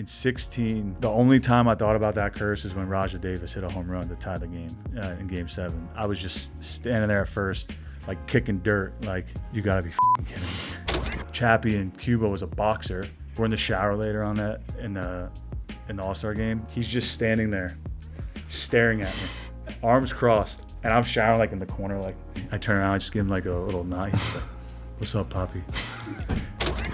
in 16, the only time I thought about that curse is when Rajah Davis hit a home run to tie the game in Game 7. I was just standing there at first, like kicking dirt, like, you gotta be f***ing kidding me. Chappie and Cuba was a boxer. We're in the shower later on that in the All-Star game. He's just standing there, staring at me, arms crossed, and I'm showering like in the corner. Like, I turn around, I just give him like a little nod. He's like, "What's up, Poppy?"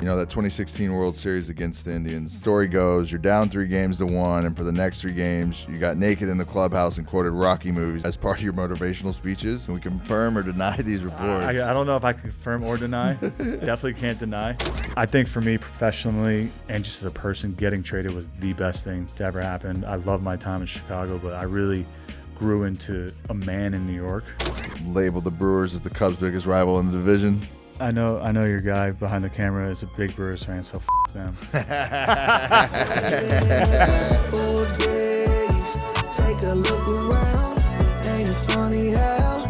You know, that 2016 World Series against the Indians. Story goes, you're down 3-1, and for the next 3 games, you got naked in the clubhouse and quoted Rocky movies as part of your motivational speeches. Can we confirm or deny these reports? I don't know if I confirm or deny. Definitely can't deny. I think for me, professionally and just as a person, getting traded was the best thing to ever happen. I love my time in Chicago, but I really grew into a man in New York. Labeled the Brewers as the Cubs' biggest rival in the division. I know your guy behind the camera is a big Brewers fan, so f them. Take a look around. Ain't it funny how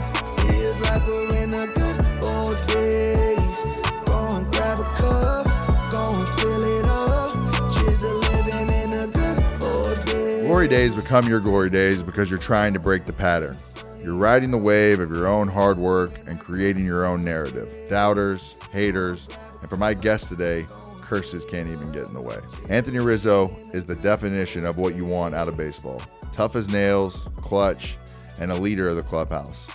feels like we're in the good old days. Go and grab a cup, go and fill it up. Cheers to living in the good old days. Glory days become your glory days because you're trying to break the pattern. You're riding the wave of your own hard work and creating your own narrative. Doubters, haters, and for my guest today, curses can't even get in the way. Anthony Rizzo is the definition of what you want out of baseball. Tough as nails, clutch, and a leader of the clubhouse.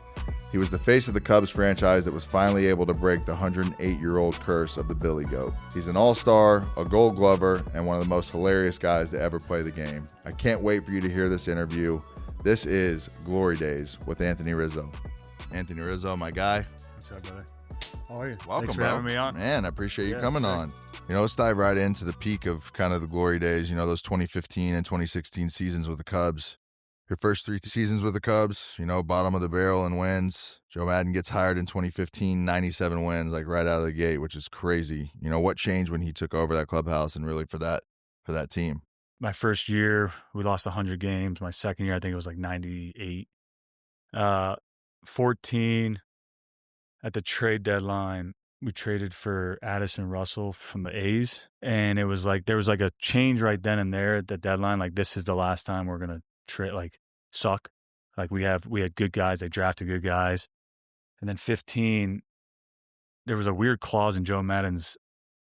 He was the face of the Cubs franchise that was finally able to break the 108-year-old curse of the Billy Goat. He's an all-star, a Gold Glover, and one of the most hilarious guys to ever play the game. I can't wait for you to hear this interview. This is Glory Days with Anthony Rizzo. Anthony Rizzo, my guy. What's up, brother? How are you? Welcome, Thanks for bro. having me on. Man, I appreciate you coming on. You know, let's dive right into the peak of kind of the Glory Days. You know, those 2015 and 2016 seasons with the Cubs. Your first 3 seasons with the Cubs, you know, bottom of the barrel in wins. Joe Maddon gets hired in 2015, 97 wins, like right out of the gate, which is crazy. You know, what changed when he took over that clubhouse and really for that team? My first year, we lost 100 games. My second year, I think it was like 98. 14, at the trade deadline, we traded for Addison Russell from the A's. And it was like, there was like a change right then and there at the deadline. Like, this is the last time we're going to trade, like, suck. Like, we had good guys. They drafted good guys. And then 15, there was a weird clause in Joe Maddon's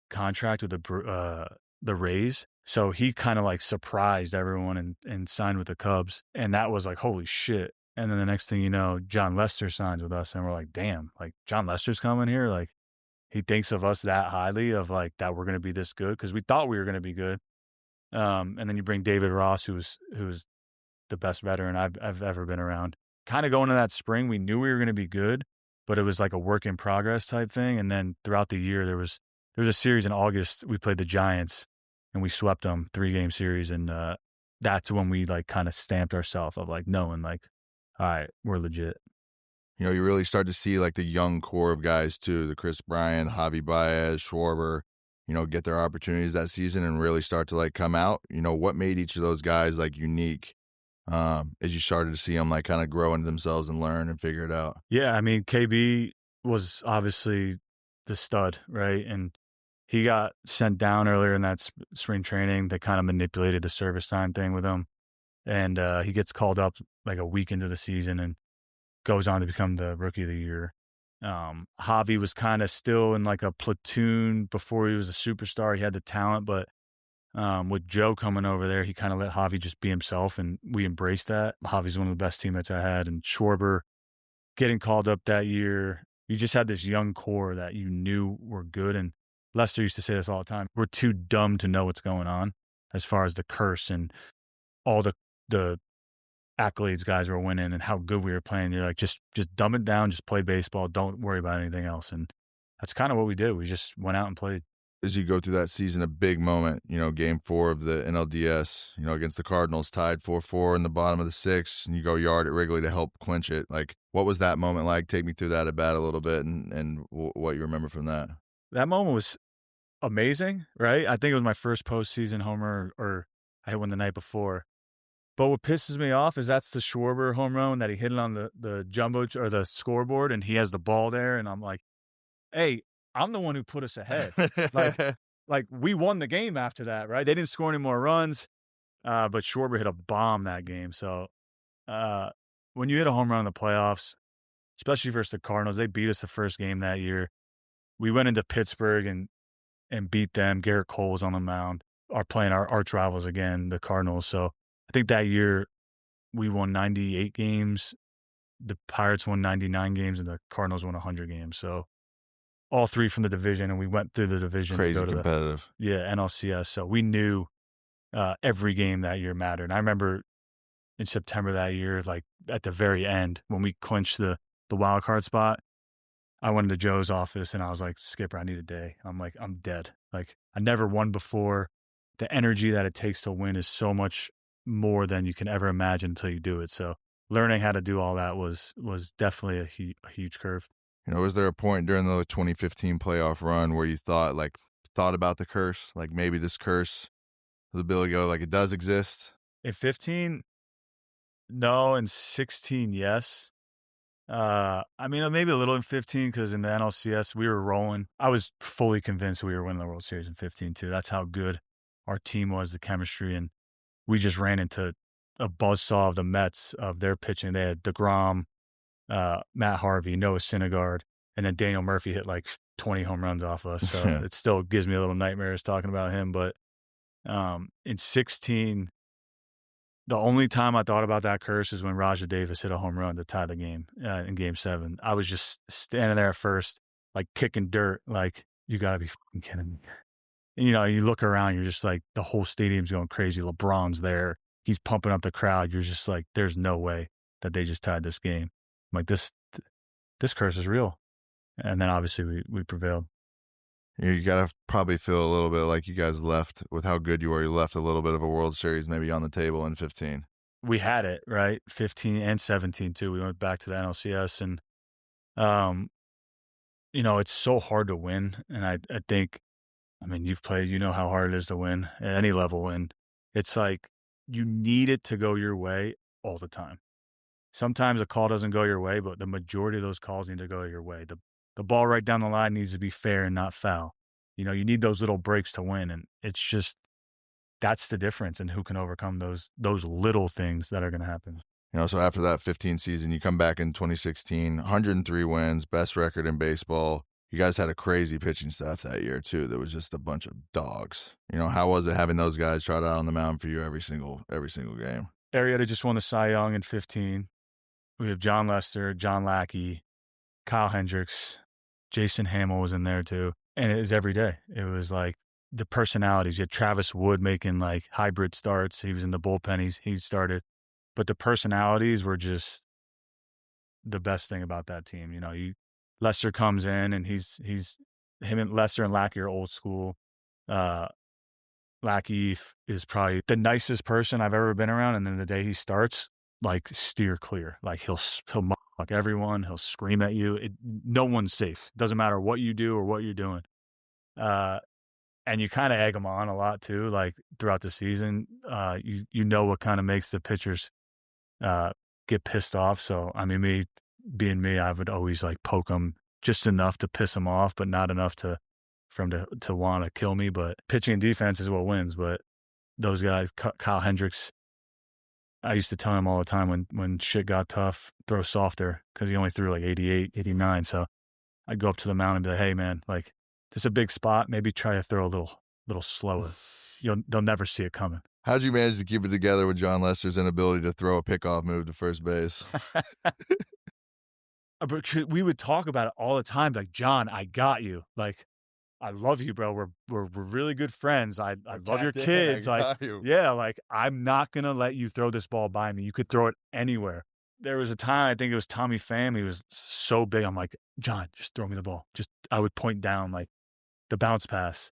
contract with the Rays. So he kind of like surprised everyone and signed with the Cubs. And that was like, holy shit. And then the next thing you know, John Lester signs with us. And we're like, damn, like John Lester's coming here. Like, he thinks of us that highly of like that we're going to be this good because we thought we were going to be good. And then you bring David Ross, who's the best veteran I've ever been around. Kind of going into that spring, we knew we were going to be good, but it was like a work in progress type thing. And then throughout the year, there was a series in August. We played the Giants. And we swept them 3-game series. And that's when we like kind of stamped ourselves of like knowing like, all right, we're legit. You know, you really start to see like the young core of guys too, the Kris Bryant, Javy Báez, Schwarber, you know, get their opportunities that season and really start to like come out. You know, what made each of those guys like unique as you started to see them like kind of grow into themselves and learn and figure it out? Yeah, I mean, KB was obviously the stud, right? And he got sent down earlier in that spring training. They kind of manipulated the service time thing with him. And he gets called up like a week into the season and goes on to become the Rookie of the Year. Javy was kind of still in like a platoon before he was a superstar. He had the talent, but with Joe coming over there, he kind of let Javy just be himself, and we embraced that. Javy's one of the best teammates I had. And Schwarber getting called up that year, you just had this young core that you knew were good. And Lester used to say this all the time. We're too dumb to know what's going on as far as the curse and all the accolades guys were winning and how good we were playing. You're like, just dumb it down, just play baseball. Don't worry about anything else. And that's kind of what we did. We just went out and played. As you go through that season, a big moment, you know, Game 4 of the NLDS, you know, against the Cardinals, tied 4-4 in the bottom of the 6th, and you go yard at Wrigley to help clinch it. Like, what was that moment like? Take me through that at bat a little bit and what you remember from that. That moment was amazing, right? I think it was my first postseason homer, or I hit one the night before. But what pisses me off is that's the Schwarber home run that he hit it on the jumbo or the scoreboard, and he has the ball there, and I'm like, hey, I'm the one who put us ahead. Like, like, we won the game after that, right? They didn't score any more runs, but Schwarber hit a bomb that game. So when you hit a home run in the playoffs, especially versus the Cardinals, they beat us the first game that year. We went into Pittsburgh and beat them. Garrett Cole was on the mound, playing our arch rivals again, the Cardinals. So I think that year we won 98 games. The Pirates won 99 games, and the Cardinals won 100 games. So all three from the division, and we went through the division. Crazy to go to competitive. NLCS. So we knew every game that year mattered. And I remember in September that year, like at the very end, when we clinched the wild card spot, I went into Joe's office and I was like, Skipper, I need a day. I'm like, I'm dead. Like, I never won before. The energy that it takes to win is so much more than you can ever imagine until you do it. So learning how to do all that was definitely a huge curve. You know, was there a point during the 2015 playoff run where you thought about the curse? Like maybe this curse, the ability to go, like, it does exist? In 15, no. In 16, yes. I mean, maybe a little in 15 because in the NLCS, we were rolling. I was fully convinced we were winning the World Series in 15, too. That's how good our team was, the chemistry. And we just ran into a buzzsaw of the Mets, of their pitching. They had DeGrom, Matt Harvey, Noah Syndergaard, and then Daniel Murphy hit like 20 home runs off us. So it still gives me a little nightmares talking about him. But in 16, the only time I thought about that curse is when Rajah Davis hit a home run to tie the game in Game 7. I was just standing there at first, like kicking dirt, like, you got to be fucking kidding me. And, you know, you look around, you're just like, the whole stadium's going crazy. LeBron's there. He's pumping up the crowd. You're just like, there's no way that they just tied this game. I'm like, this curse is real. And then obviously we prevailed. You got to probably feel a little bit like you guys left, with how good you were, you left a little bit of a World Series maybe on the table in 15. We had it, right? 15 and 17 too. We went back to the NLCS, and you know, it's so hard to win. And I think, I mean, you've played, you know how hard it is to win at any level. And it's like, you need it to go your way all the time. Sometimes a call doesn't go your way, but the majority of those calls need to go your way. The ball right down the line needs to be fair and not foul. You know, you need those little breaks to win. And it's just, that's the difference in who can overcome those little things that are going to happen. You know, so after that 15 season, you come back in 2016, 103 wins, best record in baseball. You guys had a crazy pitching staff that year too. There was just a bunch of dogs. You know, how was it having those guys trot out on the mound for you every single game? Arrieta just won the Cy Young in 15. We have John Lester, John Lackey, Kyle Hendricks, Jason Hamill was in there too. And it was every day. It was like the personalities. You had Travis Wood making like hybrid starts. He was in the bullpen. He started. But the personalities were just the best thing about that team. You know, Lester comes in and he's him and Lester and Lackey are old school. Lackey is probably the nicest person I've ever been around. And then the day he starts, like, steer clear. Like, he'll fuck everyone. He'll scream at you. No one's safe. Doesn't matter what you do or what you're doing. And you kind of egg them on a lot too. Like, throughout the season, you know what kind of makes the pitchers get pissed off. So, I mean, me being me, I would always like poke them just enough to piss them off, but not enough to want to kill me. But pitching and defense is what wins. But those guys, Kyle Hendricks, I used to tell him all the time when shit got tough, throw softer, because he only threw like 88, 89. So I'd go up to the mound and be like, hey, man, like, this is a big spot. Maybe try to throw a little slower. They'll never see it coming. How'd you manage to keep it together with John Lester's inability to throw a pickoff move to first base? We would talk about it all the time. Like, John, I got you. Like, I love you, bro. We're really good friends. I love your kids. Like, yeah, like, I'm not gonna let you throw this ball by me. You could throw it anywhere. There was a time, I think it was Tommy Pham. He was so big. I'm like, John, just throw me the ball. I would point down like the bounce pass,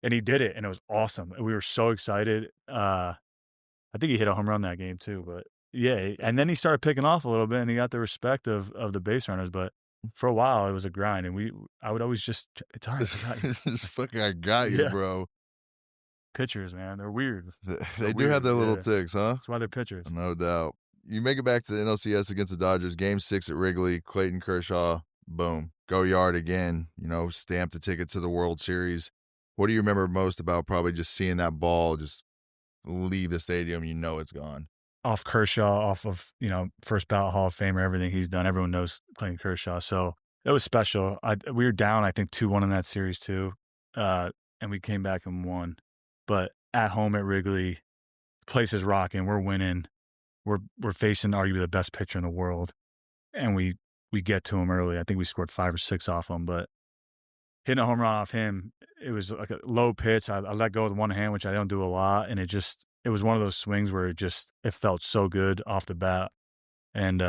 and he did it, and it was awesome. We were so excited. I think he hit a home run that game too. But yeah, and then he started picking off a little bit, and he got the respect of the base runners. But for a while, it was a grind, and I would always just, it's all right. Just fucking, I got you, bro. Pitchers, man, they're weird. They do have their little ticks, huh? That's why they're pitchers. No doubt. You make it back to the NLCS against the Dodgers, Game 6 at Wrigley, Clayton Kershaw, boom, go yard again, you know, stamp the ticket to the World Series. What do you remember most about probably just seeing that ball just leave the stadium? You know it's gone. Off Kershaw, off of, first ballot Hall of Famer, everything he's done. Everyone knows Clayton Kershaw. So it was special. We were down, I think, 2-1 in that series too. And we came back and won. But at home at Wrigley, the place is rocking. We're winning. We're facing arguably the best pitcher in the world. And we get to him early. I think we scored 5 or 6 off him, but hitting a home run off him, it was like a low pitch. I let go with one hand, which I don't do a lot. And it was one of those swings where it felt so good off the bat. And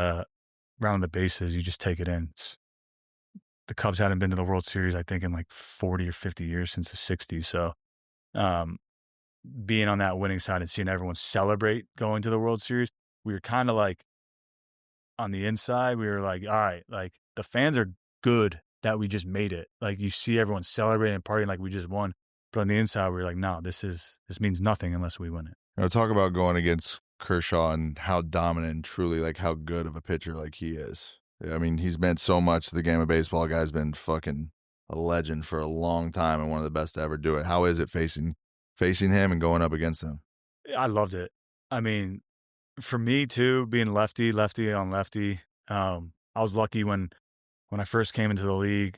round the bases, you just take it in. The Cubs hadn't been to the World Series, I think, in like 40 or 50 years since the 60s. So being on that winning side and seeing everyone celebrate going to the World Series, we were kind of like on the inside, we were like, all right, like the fans are good that we just made it. Like you see everyone celebrating and partying like we just won. But on the inside, we were like, no, this means nothing unless we win it. Talk about going against Kershaw and how dominant and truly like how good of a pitcher like he is. I mean, he's meant so much to the game of baseball. Guy's been fucking a legend for a long time and one of the best to ever do it. How is it facing him and going up against him? I loved it. I mean, for me too, being lefty on lefty, I was lucky when I first came into the league,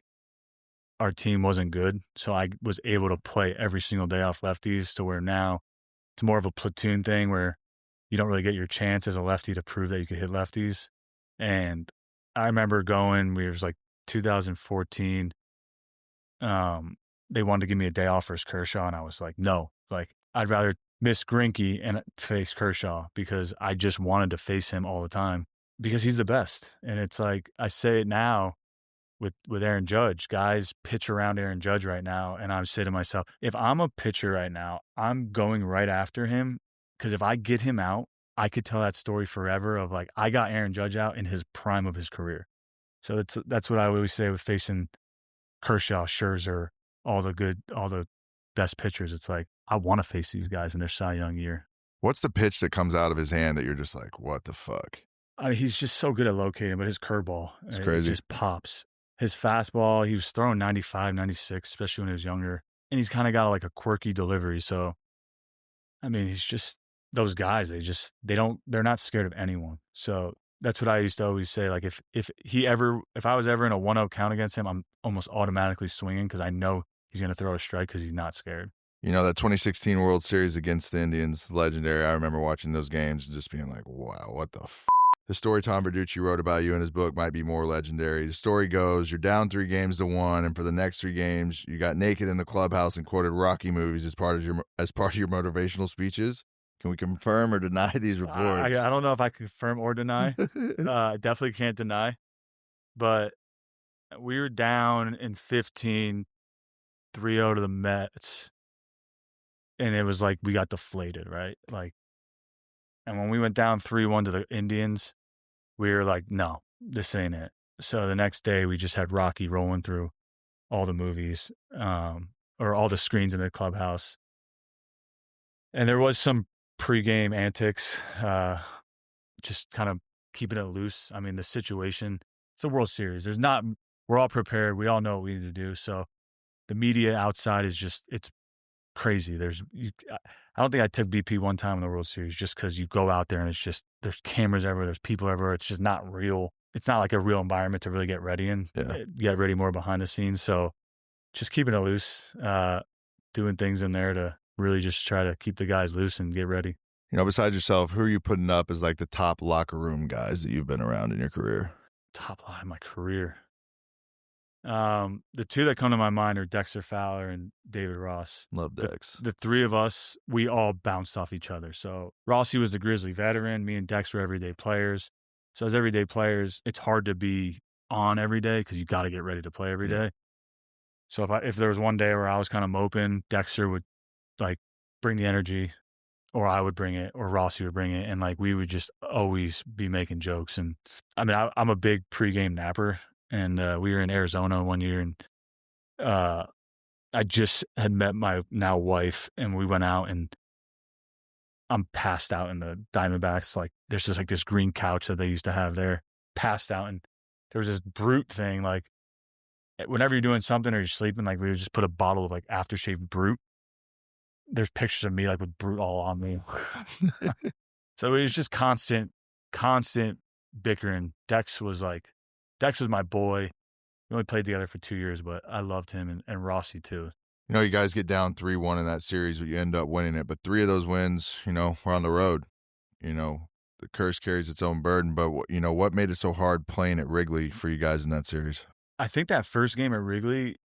our team wasn't good. So I was able to play every single day off lefties to where now it's more of a platoon thing where you don't really get your chance as a lefty to prove that you could hit lefties. And I remember it was like 2014. They wanted to give me a day off versus Kershaw. And I was like, no, like I'd rather miss Greinke and face Kershaw because I just wanted to face him all the time because he's the best. And it's like, I say it now with Aaron Judge, guys pitch around Aaron Judge right now. And I say to myself, if I'm a pitcher right now, I'm going right after him. Because if I get him out, I could tell that story forever of like, I got Aaron Judge out in his prime of his career. So that's what I always say with facing Kershaw, Scherzer, all the best pitchers. It's like, I want to face these guys in their Cy Young year. What's the pitch that comes out of his hand that you're just like, what the fuck? I mean, he's just so good at locating, but his curveball, it's crazy. It just pops. His fastball, he was throwing 95, 96, especially when he was younger. And he's kind of got like a quirky delivery. So, I mean, he's just those guys, they're not scared of anyone. So that's what I used to always say. Like if I was ever in a 1-0 count against him, I'm almost automatically swinging because I know he's going to throw a strike because he's not scared. That 2016 World Series against the Indians, legendary. I remember watching those games and just being like, wow, what the f***? The story Tom Verducci wrote about you in his book might be more legendary. The story goes, you're down 3-1, and for the next 3 games, you got naked in the clubhouse and quoted Rocky movies as part of your motivational speeches. Can we confirm or deny these reports? I don't know if I confirm or deny. I definitely can't deny. But we were down in 15, 3-0 to the Mets. And it was like we got deflated, right? Like, and when we went down 3-1 to the Indians, we were like, no, this ain't it. So the next day we just had Rocky rolling through all the movies, or all the screens in the clubhouse. And there was some pregame antics, just kind of keeping it loose. I mean, the situation, it's a World Series. We're all prepared. We all know what we need to do. So the media outside is it's crazy. I don't think I took BP one time in the World Series just because you go out there and it's just, there's cameras everywhere, there's people everywhere. It's just not real. It's not like a real environment to really get ready in. Yeah. Get ready more behind the scenes. So just keeping it loose, doing things in there to really just try to keep the guys loose and get ready. Besides yourself, who are you putting up as like the top locker room guys that you've been around in your career? Top line, my career. The 2 that come to my mind are Dexter Fowler and David Ross. Love Dex. The 3 of us, we all bounced off each other. So Rossi was the Grizzly veteran. Me and Dex were everyday players. So as everyday players, it's hard to be on every day because you got to get ready to play every day. So if there was one day where I was kind of moping, Dexter would like bring the energy, or I would bring it, or Rossi would bring it, and like we would just always be making jokes. And I mean, I'm a big pregame napper. And we were in Arizona one year, and I just had met my now wife, and we went out, and I'm passed out in the Diamondbacks. Like, there's just like this green couch that they used to have there, passed out, and there was this brute thing. Like, whenever you're doing something or you're sleeping, like we would just put a bottle of like aftershave Brute. There's pictures of me like with Brute all on me. So it was just constant bickering. Dex was my boy. We only played together for 2 years, but I loved him and Rossi too. You know, you guys get down 3-1 in that series, but you end up winning it. But 3 of those wins, you know, were on the road. You know, the curse carries its own burden. But, you know, what made it so hard playing at Wrigley for you guys in that series? I think that first game at Wrigley,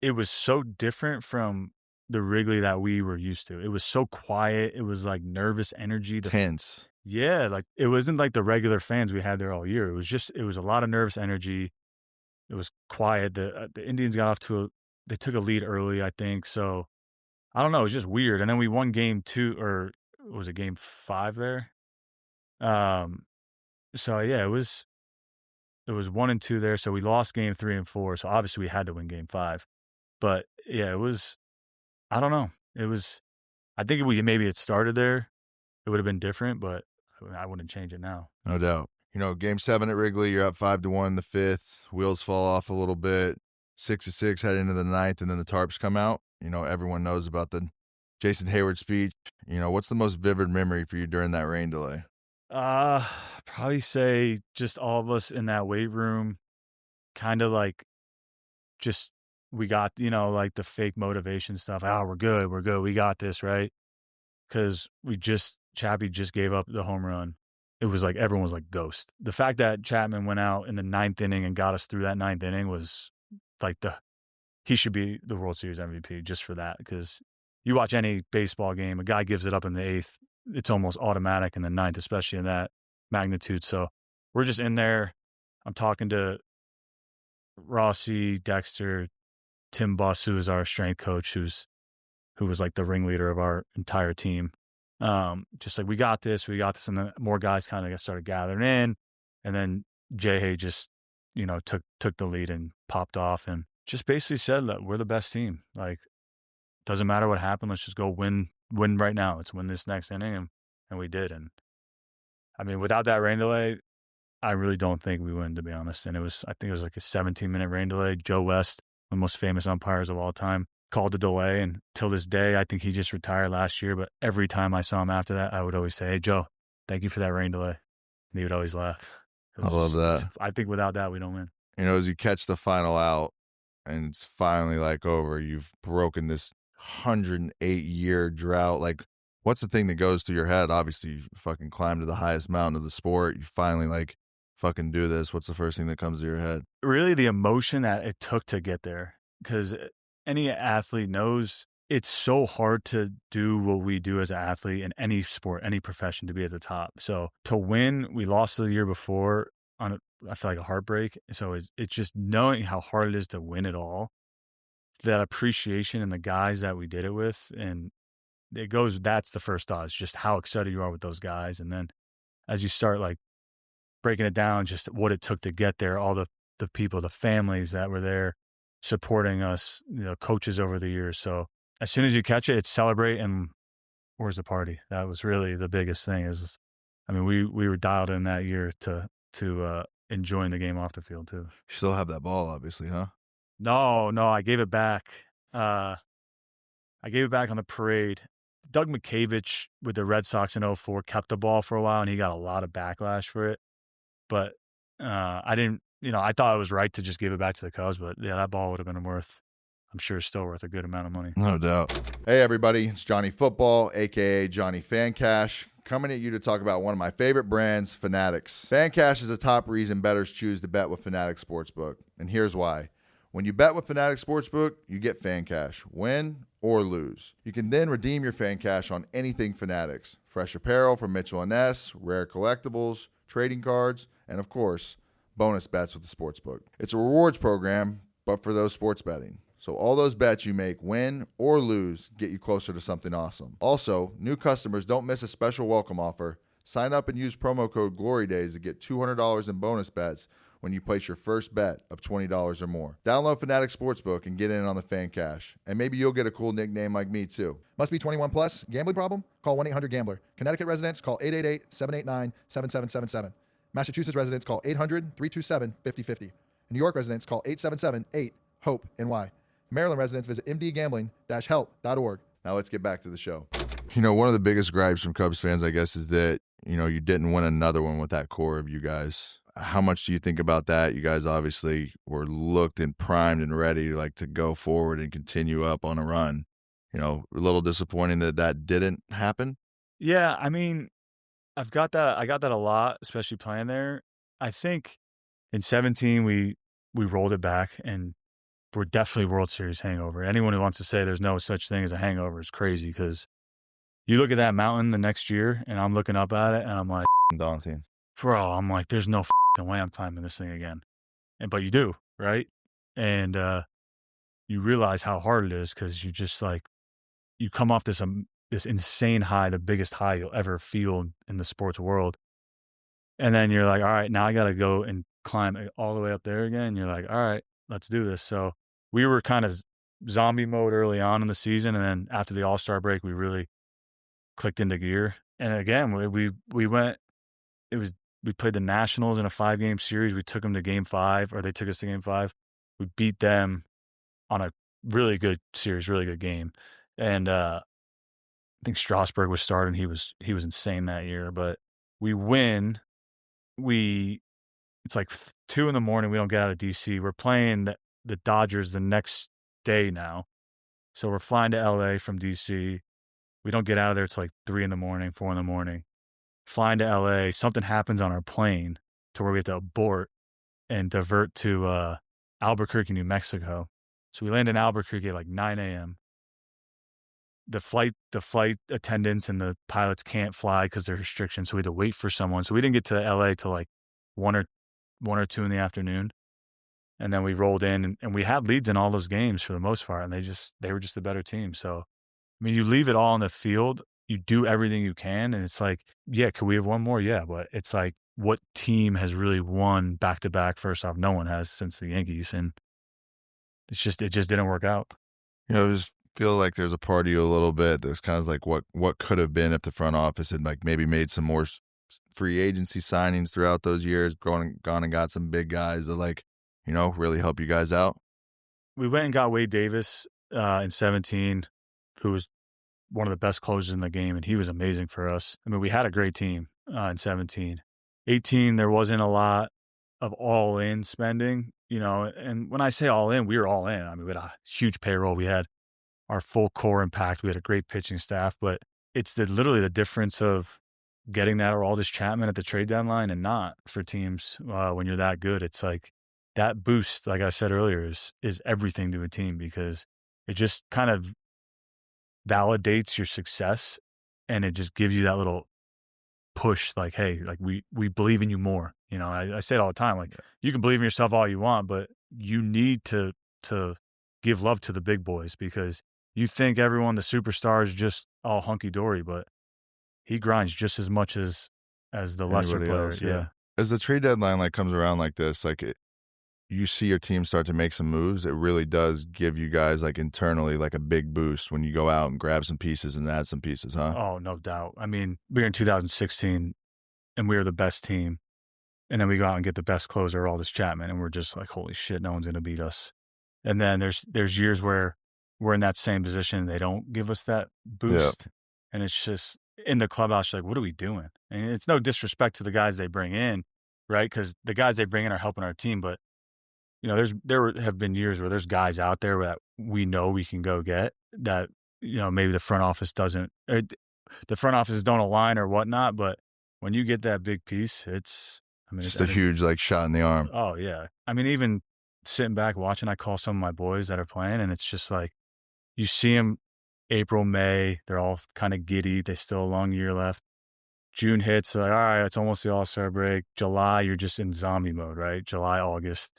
it was so different from the Wrigley that we were used to. It was so quiet. It was like nervous energy. Tense. Yeah, like it wasn't like the regular fans we had there all year. It was a lot of nervous energy. It was quiet. The Indians got off they took a lead early, I think. So I don't know. It was just weird. And then we won game 2, or was it game 5 there? So yeah, it was 1 and 2 there. So we lost game 3 and 4. So obviously we had to win game 5. But yeah, I don't know. I think if maybe it started there, it would have been different, but I wouldn't change it now. No doubt. You know, game 7 at Wrigley, you're up 5-1 in the 5th. Wheels fall off a little bit. 6-6 head into the 9th, and then the tarps come out. You know, everyone knows about the Jason Hayward speech. You know, what's the most vivid memory for you during that rain delay? Probably say just all of us in that weight room, kind of like just we got, you know, like the fake motivation stuff. We're good, we got this, right? Because Chappie just gave up the home run. It was like everyone was like ghost. The fact that Chapman went out in the 9th inning and got us through that 9th inning was like he should be the World Series MVP just for that. Because you watch any baseball game, a guy gives it up in the 8th, it's almost automatic in the 9th, especially in that magnitude. So we're just in there. I'm talking to Rossi, Dexter, Tim Buss, who is our strength coach, who was like the ringleader of our entire team. Just like, we got this. And then more guys kind of started gathering in. And then Jay just, you know, took the lead and popped off and just basically said that we're the best team. Like, doesn't matter what happened. Let's just go win right now. Let's win this next inning. And we did. And I mean, without that rain delay, I really don't think we win, to be honest. And I think it was like a 17-minute rain delay. Joe West, the most famous umpires of all time, called the delay. And till this day, I think he just retired last year. But every time I saw him after that, I would always say, "Hey, Joe, thank you for that rain delay." And he would always laugh. I love that. I think without that, we don't win. You know, as you catch the final out and it's finally like over, you've broken this 108-year drought. Like, what's the thing that goes through your head? Obviously, you fucking climb to the highest mountain of the sport. You finally like fucking do this. What's the first thing that comes to your head? Really, the emotion that it took to get there. Because any athlete knows it's so hard to do what we do as an athlete in any sport, any profession, to be at the top. So to win, we lost the year before on I feel like a heartbreak. So it's just knowing how hard it is to win it all, that appreciation and the guys that we did it with. And that's the first thought, is just how excited you are with those guys. And then as you start like breaking it down, just what it took to get there, all the people, the families that were there supporting us, you know, coaches over the years. So as soon as you catch it, it's celebrate and where's the party? That was really the biggest thing. I mean, we were dialed in that year to enjoying the game off the field too. You still have that ball, obviously, huh? No, I gave it back. I gave it back on the parade. Doug Mickavich with the Red Sox in 2004 kept the ball for a while, and he got a lot of backlash for it. But I didn't, you know, I thought it was right to just give it back to the Cubs. But yeah, that ball would have been I'm sure still worth a good amount of money. No doubt. Hey, everybody. It's Johnny Football, a.k.a. Johnny Fan Cash, coming at you to talk about one of my favorite brands, Fanatics. Fan Cash is the top reason bettors choose to bet with Fanatics Sportsbook. And here's why. When you bet with Fanatics Sportsbook, you get Fan Cash, win or lose. You can then redeem your Fan Cash on anything Fanatics. Fresh apparel from Mitchell & Ness, rare collectibles, trading cards, and of course, bonus bets with the Sportsbook. It's a rewards program, but for those sports betting. So all those bets you make, win or lose, get you closer to something awesome. Also, new customers don't miss a special welcome offer. Sign up and use promo code Glory Daze to get $200 in bonus bets when you place your first bet of $20 or more. Download Fanatics Sportsbook and get in on the Fan Cash. And maybe you'll get a cool nickname like me too. Must be 21 plus. Gambling problem? Call 1-800-GAMBLER. Connecticut residents, call 888-789-7777. Massachusetts residents, call 800-327-5050. New York residents call 877-8-HOPE-NY. Maryland residents visit mdgambling-help.org. Now let's get back to the show. You know, one of the biggest gripes from Cubs fans, I guess, is that, you know, you didn't win another one with that core of you guys. How much do you think about that? You guys obviously were looked and primed and ready to go forward and continue up on a run. You know, a little disappointing that that didn't happen. Yeah, I mean, I got that a lot, especially playing there. I think in 17 we rolled it back, and we're definitely World Series hangover. Anyone who wants to say there's no such thing as a hangover is crazy, because you look at that mountain the next year, and I'm looking up at it, and I'm like, Daunting. bro, I'm like, there's no way I'm climbing this thing again. But you do, right? And you realize how hard it is, because you just you come off this insane high, the biggest high you'll ever feel in the sports world. And then you're like, all right, now I got to go and climb all the way up there again. And you're like, all right, let's do this. So we were kind of zombie mode early on in the season. And then after the All-Star break, we really clicked into gear. And again, we went, we played the Nationals in a 5-game series. We took them to Game 5, or they took us to Game 5. We beat them on a really good series, really good game. And I think Strasburg was starting. He was insane that year. But we win. It's like 2 a.m. We don't get out of DC. We're playing the Dodgers the next day now. So we're flying to LA from DC. We don't get out of there till 3 a.m, 4 a.m. Flying to LA. Something happens on our plane to where we have to abort and divert to Albuquerque, New Mexico. So we land in Albuquerque at 9 a.m. The flight attendants and the pilots can't fly because there's restrictions. So we had to wait for someone. So we didn't get to LA till 1 or 2 in the afternoon. And then we rolled in, and we had leads in all those games for the most part. And they were just the better team. So, I mean, you leave it all on the field, you do everything you can. And it's yeah, could we have won more? Yeah. But it's what team has really won back-to-back? First off, no one has since the Yankees. And it just didn't work out. You know, just feel like there's a part of you a little bit that's kind of what could have been if the front office had maybe made some more free agency signings throughout those years, gone and got some big guys that really help you guys out. We went and got Wade Davis in 17, who was one of the best closers in the game, and he was amazing for us. I mean, we had a great team in 17. 18, there wasn't a lot of all-in spending, and when I say all-in, we were all in. I mean, we had a huge payroll. We had our full core impact. We had a great pitching staff, but it's literally the difference of getting that Aroldis Chapman at the trade deadline and not for teams when you're that good. It's that boost, like I said earlier, is everything to a team, because it just kind of validates your success, and it just gives you that little push, hey, we believe in you more. I say it all the time, you can believe in yourself all you want, but you need to give love to the big boys, because you think everyone, the superstar, is just all hunky-dory, but he grinds just as much as the lesser players. Yeah. As the trade deadline comes around like this, you see your team start to make some moves, it really does give you guys internally a big boost when you go out and grab some pieces and add some pieces, huh? Oh, no doubt. I mean, we were in 2016 and we were the best team, and then we go out and get the best closer, Aroldis Chapman, and we're just holy shit, no one's going to beat us. And then there's years where we're in that same position and they don't give us that boost. Yeah. And it's just in the clubhouse, you're what are we doing? And it's no disrespect to the guys they bring in, right? Because the guys they bring in are helping our team, but there have been years where there's guys out there that we know we can go get that, maybe the front office doesn't, the front offices don't align or whatnot. But when you get that big piece, it's just a huge shot in the arm. Oh yeah. I mean, even sitting back watching, I call some of my boys that are playing, and it's just you see them April, May, they're all kind of giddy. They still a long year left. June hits, all right, it's almost the All-Star break. July, you're just in zombie mode, right? July, August.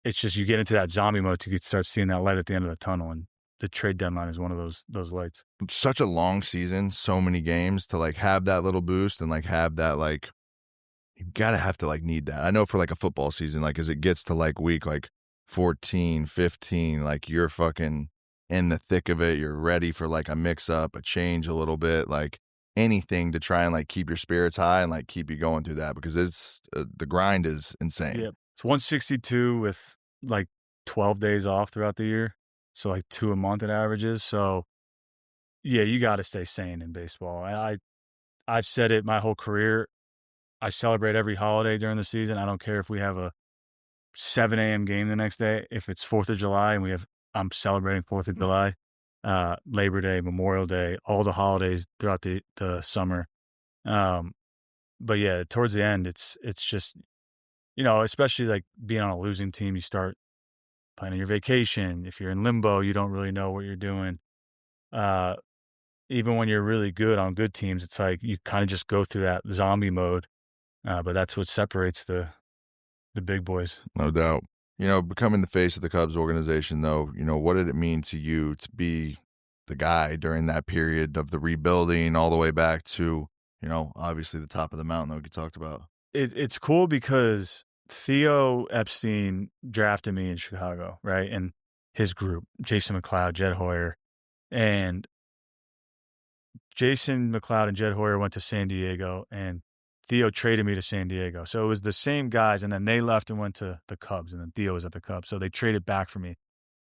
It's just you get into that zombie mode to start seeing that light at the end of the tunnel, and the trade deadline is one of those lights. Such a long season, so many games to have that little boost and have that you gotta have to need that. I know for a football season, as it gets to week 14, 15, you're fucking in the thick of it. You're ready for a mix up, a change a little bit. anything to try and like keep your spirits high and like keep you going through that, because it's the grind is insane. Yep. It's 162 with like 12 days off throughout the year. So like 2 a month it averages. So yeah, you got to stay sane in baseball. And I've said it my whole career. I celebrate every holiday during the season. I don't care if we have a 7 a.m. game the next day. If it's 4th of July and I'm celebrating 4th of July, Labor Day, Memorial Day, all the holidays throughout the summer. But yeah, towards the end, it's just, especially like being on a losing team, you start planning your vacation. If you're in limbo, you don't really know what you're doing. Even when you're really good on good teams, it's like you kind of just go through that zombie mode. But that's what separates the big boys. No doubt. Becoming the face of the Cubs organization, though, what did it mean to you to be the guy during that period of the rebuilding all the way back to, obviously the top of the mountain that we talked about? It's cool because Theo Epstein drafted me in Chicago, right? And his group, Jason McLeod, Jed Hoyer, and Jason McLeod and Jed Hoyer went to San Diego, and Theo traded me to San Diego. So it was the same guys, and then they left and went to the Cubs, and then Theo was at the Cubs. So they traded back for me.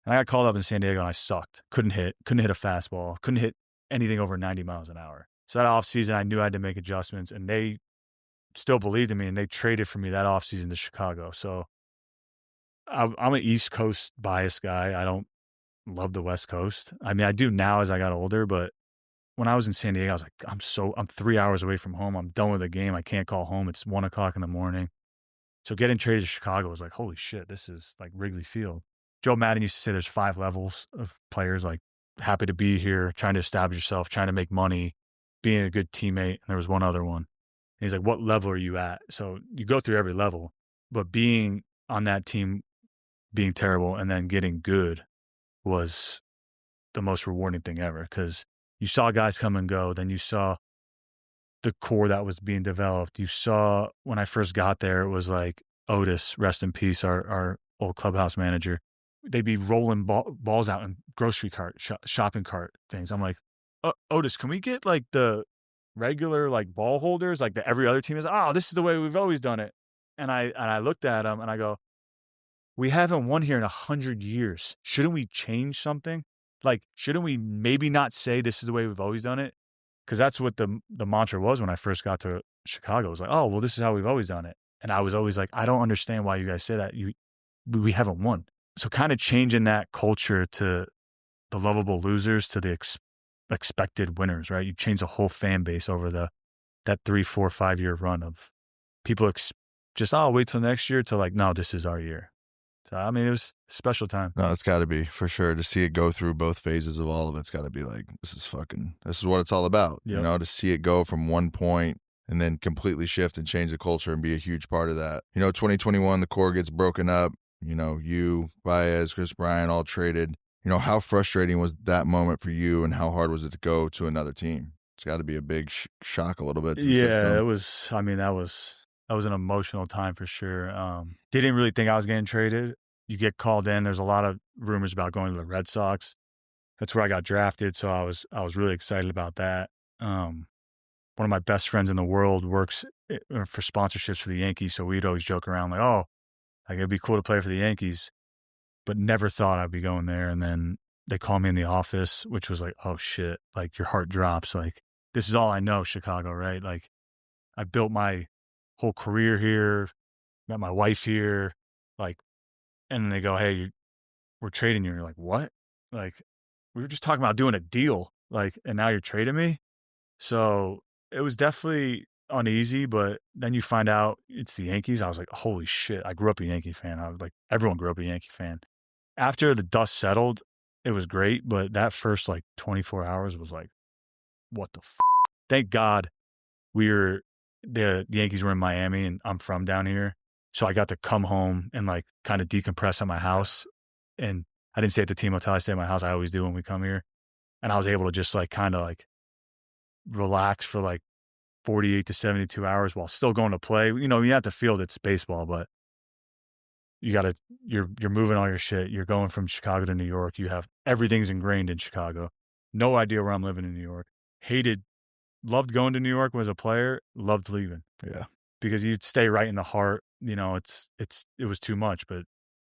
And I got called up in San Diego, and I sucked. Couldn't hit a fastball. Couldn't hit anything over 90 miles an hour. So that offseason, I knew I had to make adjustments, and they still believed in me, and they traded for me that offseason to Chicago. So I'm an East Coast biased guy. I don't love the West Coast. I mean, I do now as I got older, but when I was in San Diego, I was like, I'm 3 hours away from home. I'm done with the game. I can't call home. It's 1 o'clock in the morning. So getting traded to Chicago was like, holy shit, this is like Wrigley Field. Joe Maddon used to say there's 5 levels of players, like happy to be here, trying to establish yourself, trying to make money, being a good teammate. And there was one other one. And he's like, what level are you at? So you go through every level, but being on that team, being terrible and then getting good was the most rewarding thing ever, because you saw guys come and go. Then you saw the core that was being developed. You saw when I first got there, it was like Otis, rest in peace, our old clubhouse manager. They'd be rolling balls out in grocery cart, shopping cart things. I'm like, Otis, can we get like the regular like ball holders like that every other team is? Oh, this is the way we've always done it. And I looked at him and I go, we haven't won here in 100 years. Shouldn't we change something? Like, shouldn't we maybe not say this is the way we've always done it? Because that's what the mantra was when I first got to Chicago. It was like, oh, well, this is how we've always done it. And I was always like, I don't understand why you guys say that. We haven't won. So kind of changing that culture to the lovable losers to the expected winners, right? You change the whole fan base over that 3, 4, 5 year run of people just, oh, wait till next year, to like, no, this is our year. So, I mean, it was a special time. No, it's got to be, for sure. To see it go through both phases of all of it's got to be like, this is what it's all about. Yep. To see it go from one point and then completely shift and change the culture and be a huge part of that. 2021, the core gets broken up. You, Báez, Kris Bryant, all traded. How frustrating was that moment for you, and how hard was it to go to another team? It's got to be a big shock a little bit to the system. It was, I mean, that was an emotional time for sure. Didn't really think I was getting traded. You get called in. There's a lot of rumors about going to the Red Sox. That's where I got drafted. So I was really excited about that. One of my best friends in the world works for sponsorships for the Yankees. So we'd always joke around like, oh, like it'd be cool to play for the Yankees, but never thought I'd be going there. And then they called me in the office, which was like, oh shit, like your heart drops. Like, this is all I know, Chicago, right? Like, I built my whole career here, met my wife here, like, and then they go, hey, we're trading you. And you're like, what? Like, we were just talking about doing a deal, like, and now you're trading me. So it was definitely uneasy, but then you find out it's the Yankees. I was like, holy shit, I grew up a Yankee fan. I was like, everyone grew up a Yankee fan. After the dust settled, it was great, but that first like 24 hours was like, what the f***? Thank God the Yankees were in Miami and I'm from down here. So I got to come home and like kind of decompress at my house. And I didn't stay at the team hotel. I stayed at my house. I always do when we come here. And I was able to just like kind of like relax for like 48 to 72 hours while still going to play. You have to feel that it's baseball, but you're moving all your shit. You're going from Chicago to New York. You have everything's ingrained in Chicago. No idea where I'm living in New York. Hated loved going to New York as a player, loved leaving. Yeah. Because you'd stay right in the heart. You know, it was too much. But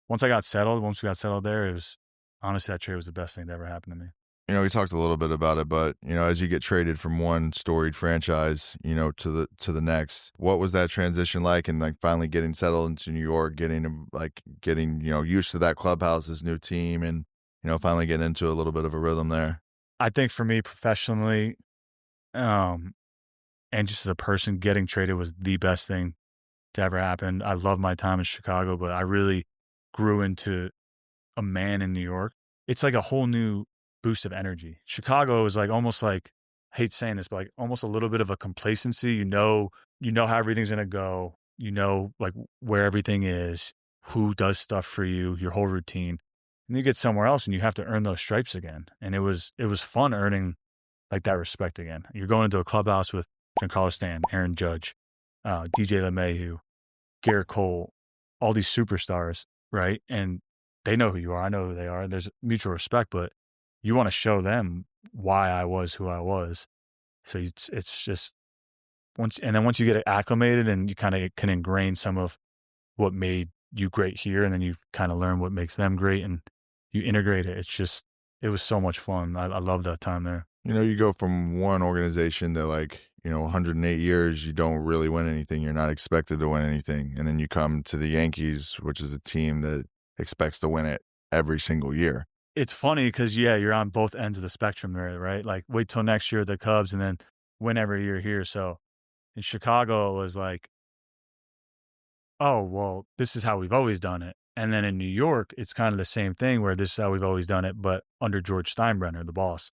once we got settled there, it was honestly, that trade was the best thing that ever happened to me. You know, we talked a little bit about it, but you know, as you get traded from one storied franchise, you know, to the next, what was that transition like? And like finally getting settled into New York, getting you know, used to that clubhouse, this new team, and you know, finally getting into a little bit of a rhythm there. I think for me professionally, and just as a person, getting traded was the best thing to ever happen. I love my time in Chicago, but I really grew into a man in New York. It's like a whole new boost of energy. Chicago is like almost like, I hate saying this, but like almost a little bit of a complacency. You know how everything's going to go. You know, like where everything is, who does stuff for you, your whole routine. And you get somewhere else and you have to earn those stripes again. And it was fun earning like that respect again. You're going into a clubhouse with Giancarlo Stanton, Aaron Judge, DJ LeMahieu, Garrett Cole, all these superstars, right? And they know who you are. I know who they are. There's mutual respect, but you want to show them why I was who I was. So it's just once you get acclimated and you kind of can ingrain some of what made you great here, and then you kind of learn what makes them great and you integrate it. It was so much fun. I love that time there. You know, you go from one organization that like, you know, 108 years, you don't really win anything. You're not expected to win anything. And then you come to the Yankees, which is a team that expects to win it every single year. It's funny because, yeah, you're on both ends of the spectrum there, right? Like, wait till next year at the Cubs and then win every year here. So in Chicago, it was like, oh, well, this is how we've always done it. And then in New York, it's kind of the same thing where this is how we've always done it, but under George Steinbrenner, the boss.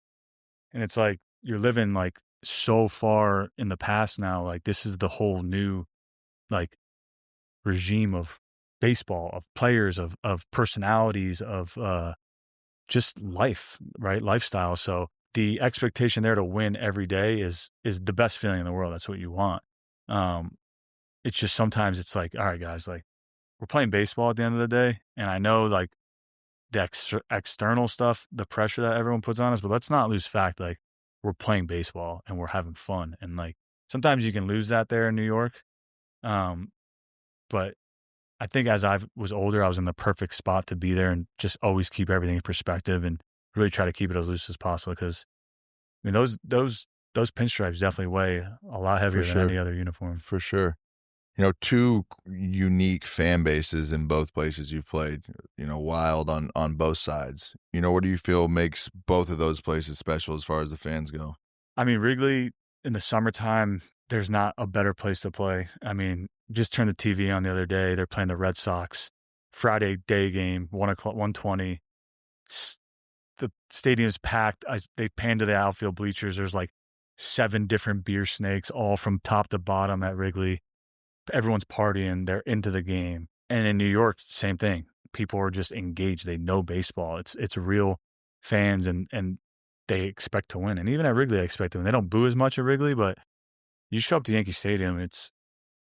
And it's like you're living like so far in the past now. Like this is the whole new like regime of baseball, of players, of personalities, of just life, right? Lifestyle. So the expectation there to win every day is the best feeling in the world. That's what you want. It's just sometimes it's like, all right, guys, like we're playing baseball at the end of the day. And I know like the external stuff, the pressure that everyone puts on us, but let's not lose fact. Like we're playing baseball and we're having fun. And like, sometimes you can lose that there in New York. But I think as I was older, I was in the perfect spot to be there and just always keep everything in perspective and really try to keep it as loose as possible. Because I mean, those pinstripes definitely weigh a lot heavier than any other uniform. For sure. You know, two unique fan bases in both places you've played, you know, wild on both sides. You know, what do you feel makes both of those places special as far as the fans go? I mean, Wrigley in the summertime, there's not a better place to play. I mean, just turned the TV on the other day. They're playing the Red Sox. Friday day game, 1:20. The stadium's packed. They panned to the outfield bleachers. There's like 7 different beer snakes, all from top to bottom at Wrigley. Everyone's partying. They're into the game. And in New York, same thing. People are just engaged. They know baseball. It's real fans, and they expect to win. And even at Wrigley, they expect to win. They don't boo as much at Wrigley, but you show up to Yankee Stadium,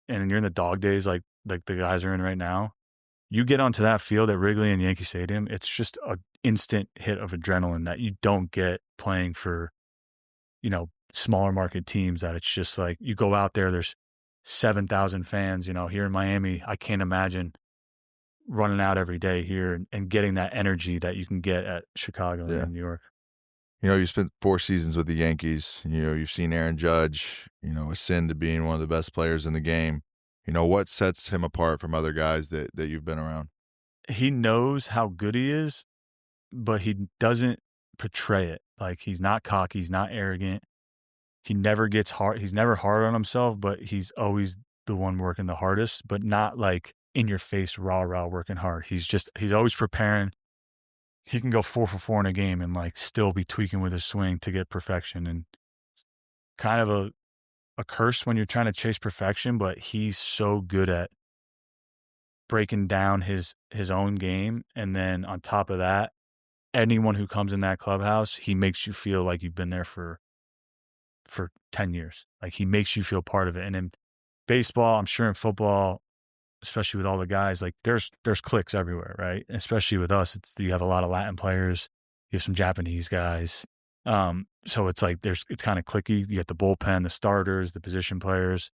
and you're in the dog days like the guys are in right now. You get onto that field at Wrigley and Yankee Stadium, it's just an instant hit of adrenaline that you don't get playing for, you know, smaller market teams. That it's just like you go out there, there's 7,000 fans, you know, here in Miami. I can't imagine running out every day here and getting that energy that you can get at Chicago and New York. You know, you spent 4 seasons with the Yankees. You know, you've seen Aaron Judge, you know, ascend to being one of the best players in the game. You know, what sets him apart from other guys that you've been around? He knows how good he is, but he doesn't portray it. Like, he's not cocky. He's not arrogant. He never gets hard. He's never hard on himself, but he's always the one working the hardest, but not like in your face, rah, working hard. He's always preparing. He can go 4 for 4 in a game and like still be tweaking with his swing to get perfection. And it's kind of a curse when you're trying to chase perfection, but he's so good at breaking down his own game. And then on top of that, anyone who comes in that clubhouse, he makes you feel like you've been there for 10 years. Like, he makes you feel part of it. And in baseball, I'm sure in football, especially with all the guys, like there's cliques everywhere, right? Especially with us, you have a lot of Latin players, you have some Japanese guys, So it's like it's kind of clicky. You get the bullpen, the starters, the position players.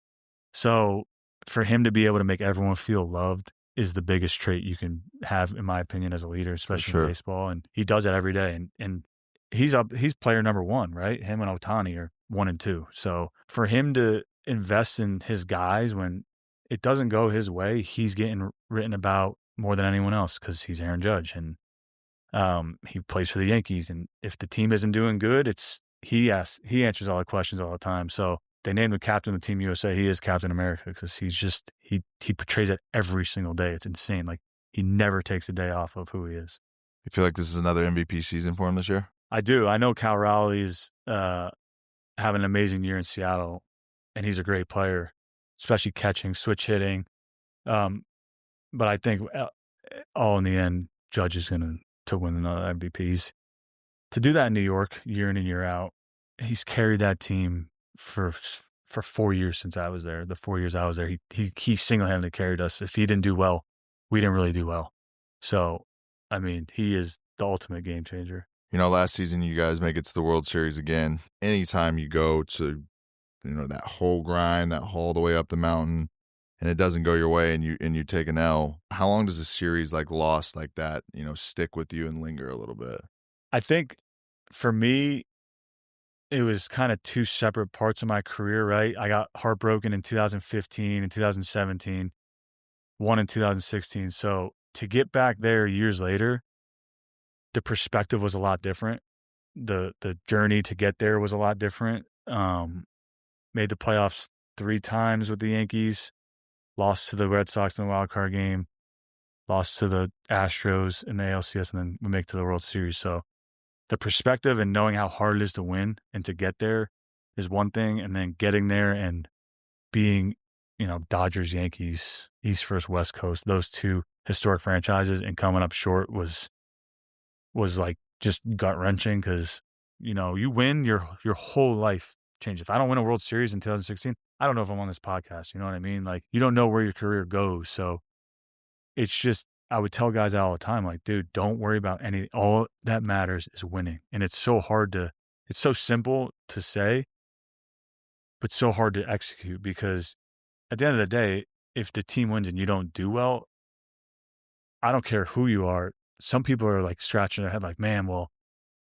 So for him to be able to make everyone feel loved is the biggest trait you can have, in my opinion, as a leader, especially in baseball. And he does that every day. And he's player number one, right? Him and Ohtani are 1 and 2. So for him to invest in his guys when it doesn't go his way, he's getting written about more than anyone else because he's Aaron Judge. And he plays for the Yankees. And if the team isn't doing good, he answers all the questions all the time. So they named him captain of Team USA. He is Captain America because he portrays it every single day. It's insane. Like, he never takes a day off of who he is. You feel like this is another MVP season for him this year? I do. I know Cal Rowley's having an amazing year in Seattle, and he's a great player, especially catching, switch hitting. But I think all in the end, Judge is going to win another MVP. To do that in New York year in and year out, he's carried that team for 4 years since I was there. The 4 years I was there, he single-handedly carried us. If he didn't do well, we didn't really do well. So, I mean, he is the ultimate game changer. You know, last season you guys make it to the World Series again. Anytime you go to, that whole grind, that haul the way up the mountain, and it doesn't go your way and you take an L, how long does a series like loss like that, stick with you and linger a little bit? I think for me, it was kind of two separate parts of my career, right? I got heartbroken in 2015 and 2017, one in 2016. So to get back there years later, the perspective was a lot different. The journey to get there was a lot different. Made the playoffs 3 times with the Yankees, lost to the Red Sox in the wild card game, lost to the Astros in the ALCS, and then we make it to the World Series. So the perspective and knowing how hard it is to win and to get there is one thing. And then getting there and being, Dodgers, Yankees, East First, West Coast, those 2 historic franchises, and coming up short was like just gut wrenching because, you win, your whole life changes. If I don't win a World Series in 2016, I don't know if I'm on this podcast. You know what I mean? Like, you don't know where your career goes. So it's just, I would tell guys all the time, like, dude, don't worry about anything. All that matters is winning. And it's so simple to say, but so hard to execute, because at the end of the day, if the team wins and you don't do well, I don't care who you are. Some people are like scratching their head like, man, well,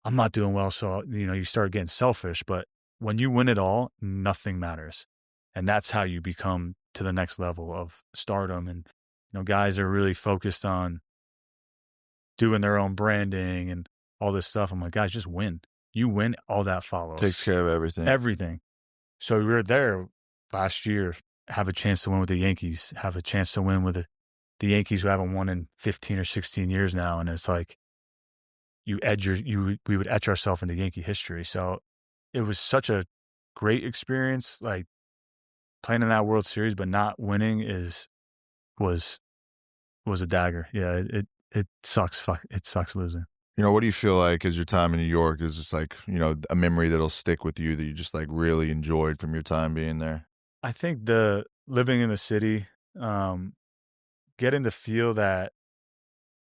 I'm not doing well. So, you start getting selfish, but when you win it all, nothing matters. And that's how you become to the next level of stardom. And, guys are really focused on doing their own branding and all this stuff. I'm like, guys, just win. You win, all that follows. Takes care of everything. Everything. So we were there last year, have a chance to win with the Yankees, have a chance to win with the Yankees who haven't won in 15 or 16 years now. And it's like, we would etch ourselves into Yankee history. So it was such a great experience, like playing in that World Series, but not winning was a dagger. Yeah, it sucks. It sucks losing. What do you feel like as your time in New York is just like, a memory that'll stick with you that you just like really enjoyed from your time being there? I think the living in the city, getting to feel that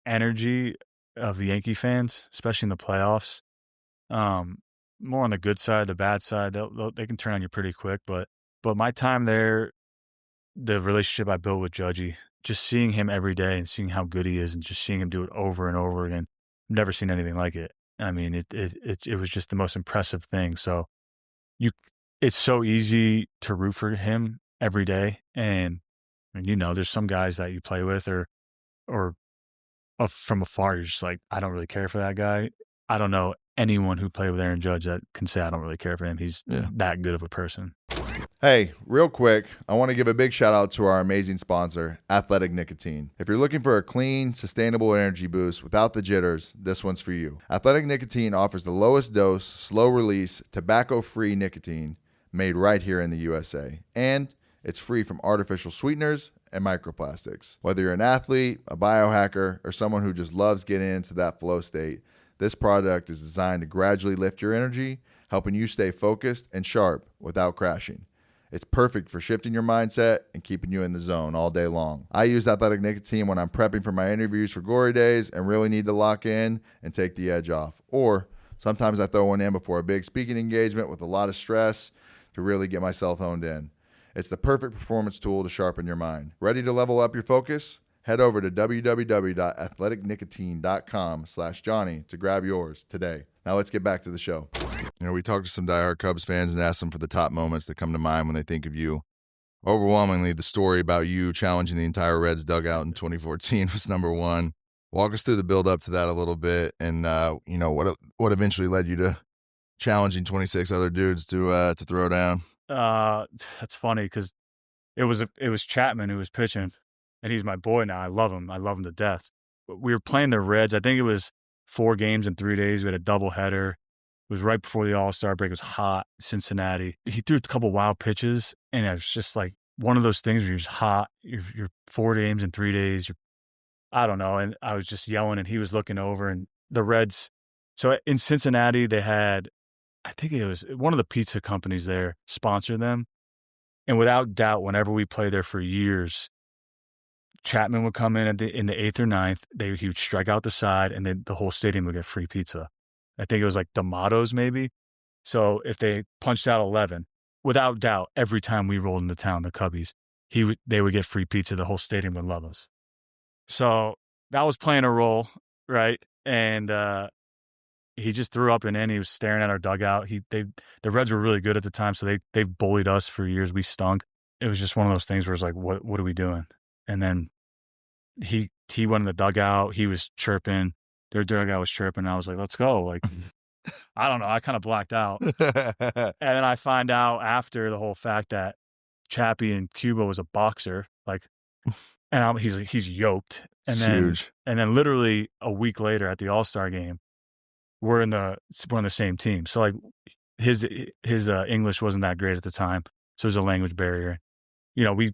energy of the Yankee fans, especially in the playoffs, more on the good side, the bad side, they can turn on you pretty quick. But my time there, the relationship I built with Judgy, just seeing him every day and seeing how good he is and just seeing him do it over and over again, never seen anything like it. I mean, it was just the most impressive thing. So it's so easy to root for him every day. And there's some guys that you play with or from afar, you're just like, I don't really care for that guy. I don't know anyone who played with Aaron Judge that can say I don't really care for him. He's that good of a person. Hey, real quick, I want to give a big shout out to our amazing sponsor, Athletic Nicotine. If you're looking for a clean, sustainable energy boost without the jitters, this one's for you. Athletic Nicotine offers the lowest dose, slow release, tobacco-free nicotine made right here in the USA. And it's free from artificial sweeteners and microplastics. Whether you're an athlete, a biohacker, or someone who just loves getting into that flow state, this product is designed to gradually lift your energy, helping you stay focused and sharp without crashing. It's perfect for shifting your mindset and keeping you in the zone all day long. I use Athletic Nicotine when I'm prepping for my interviews for Glory Daze and really need to lock in and take the edge off, or Sometimes I throw one in before a big speaking engagement with a lot of stress to really get myself honed in. It's the perfect performance tool to sharpen your mind. Ready to level up your focus? Head over to www.athleticnicotine.com/Johnny to grab yours today. Now let's get back to the show. We talked to some diehard Cubs fans and asked them for the top moments that come to mind when they think of you. Overwhelmingly, the story about you challenging the entire Reds dugout in 2014 was number one. Walk us through the build up to that a little bit, and what eventually led you to challenging 26 other dudes to throw down. That's funny because it was Chapman who was pitching, and he's my boy now. I love him to death. But we were playing the Reds. I think it was 4 games in 3 days. We had a doubleheader. It was right before the All-Star break. It was hot, Cincinnati. He threw a couple wild pitches, and it was just like one of those things where you're just hot. You're 4 games in 3 days. I don't know. And I was just yelling, and he was looking over, and the Reds. So in Cincinnati, they had, I think it was one of the pizza companies there sponsored them. And without doubt, whenever we played there for years, Chapman would come in in the 8th or 9th. He would strike out the side, and then the whole stadium would get free pizza. I think it was like D'Amato's maybe. So if they punched out 11, without doubt, every time we rolled into town, the Cubbies, they would get free pizza. The whole stadium would love us. So that was playing a role, right? And he just threw up and in. He was staring at our dugout. The Reds were really good at the time, so they bullied us for years. We stunk. It was just one of those things where it's like, what are we doing? And then he went in the dugout. He was chirping. Their dugout was chirping. I was like, let's go. Like, I don't know. I kind of blacked out. And then I find out after the whole fact that Chappie in Cuba was a boxer. Like, and he's yoked. And then, huge. And then literally a week later at the All-Star game, we're on the same team. So like his English wasn't that great at the time. So there's a language barrier. We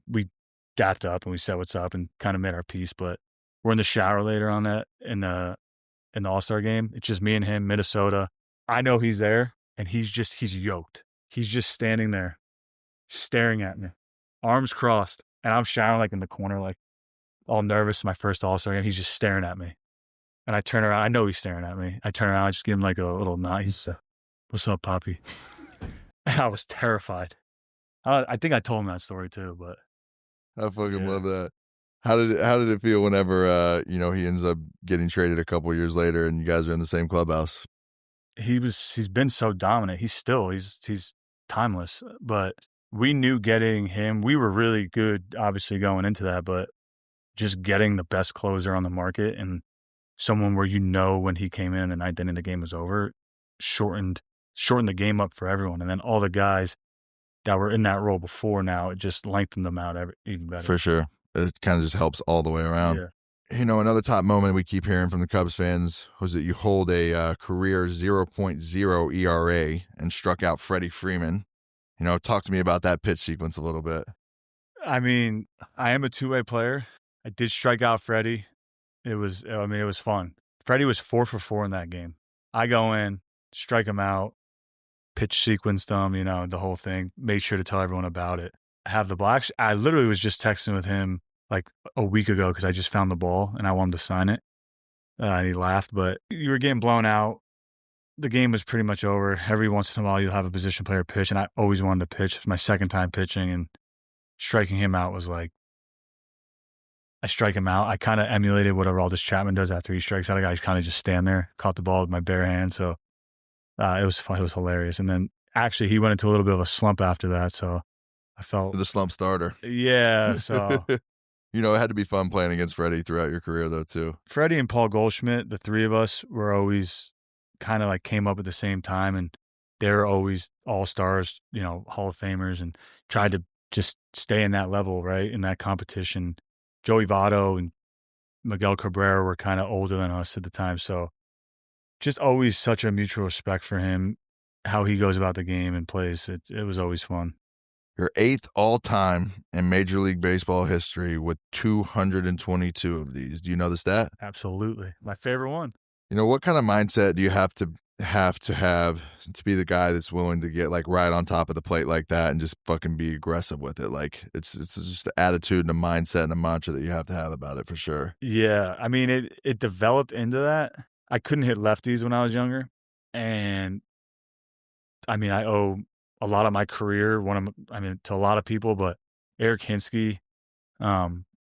dapped up and we said what's up and kind of made our peace, but we're in the shower later on that in the All-Star game. It's just me and him, Minnesota. I know he's there and he's yoked. He's just standing there staring at me, arms crossed. And I'm showering like in the corner, like all nervous. My first All-Star game. He's just staring at me. And I turn around. I know he's staring at me. I turn around. I just give him like a little nod. He's "What's up, Poppy?" And I was terrified. I think I told him that story too, but I fucking love that. How did it feel whenever he ends up getting traded a couple years later and you guys are in the same clubhouse? He's been so dominant. He's timeless. But we knew getting him, we were really good, obviously going into that, but just getting the best closer on the market and someone where when he came in the ninth inning the game was over, shortened the game up for everyone. And then all the guys that were in that role before now, it just lengthened them out even better. For sure. It kind of just helps all the way around. Yeah. Another top moment we keep hearing from the Cubs fans was that you hold a career 0.0 ERA and struck out Freddie Freeman. Talk to me about that pitch sequence a little bit. I mean, I am a two-way player. I did strike out Freddie. It was fun. Freddie was 4 for 4 in that game. I go in, strike him out, pitch sequence them, the whole thing. Made sure to tell everyone about it. Have the ball. Actually, I literally was just texting with him like a week ago because I just found the ball and I wanted to sign it. And he laughed, but you were getting blown out. The game was pretty much over. Every once in a while, you'll have a position player pitch, and I always wanted to pitch. It was my second time pitching, and striking him out was like, I strike him out. I kind of emulated what Aroldis Chapman does after he strikes out a guy. He's kind of just stand there, caught the ball with my bare hand. So it was fun. It was hilarious. And then actually he went into a little bit of a slump after that. So I felt the slump starter. Yeah. So it had to be fun playing against Freddie throughout your career though too. Freddie and Paul Goldschmidt, the three of us were always kind of like came up at the same time, and they're always all-stars, Hall of Famers, and tried to just stay in that level, right? In that competition. Joey Votto and Miguel Cabrera were kind of older than us at the time. So just always such a mutual respect for him, how he goes about the game and plays. It was always fun. You're 8th all-time in Major League Baseball history with 222 of these. Do you know the stat? Absolutely. My favorite one. What kind of mindset do you have to to be the guy that's willing to get like right on top of the plate like that and just fucking be aggressive with it? Like it's just the attitude and the mindset and the mantra that you have to have about it for sure. Yeah. I mean, it developed into that. I couldn't hit lefties when I was younger. And I mean, I owe a lot of my career, to a lot of people, but Eric Hinsky,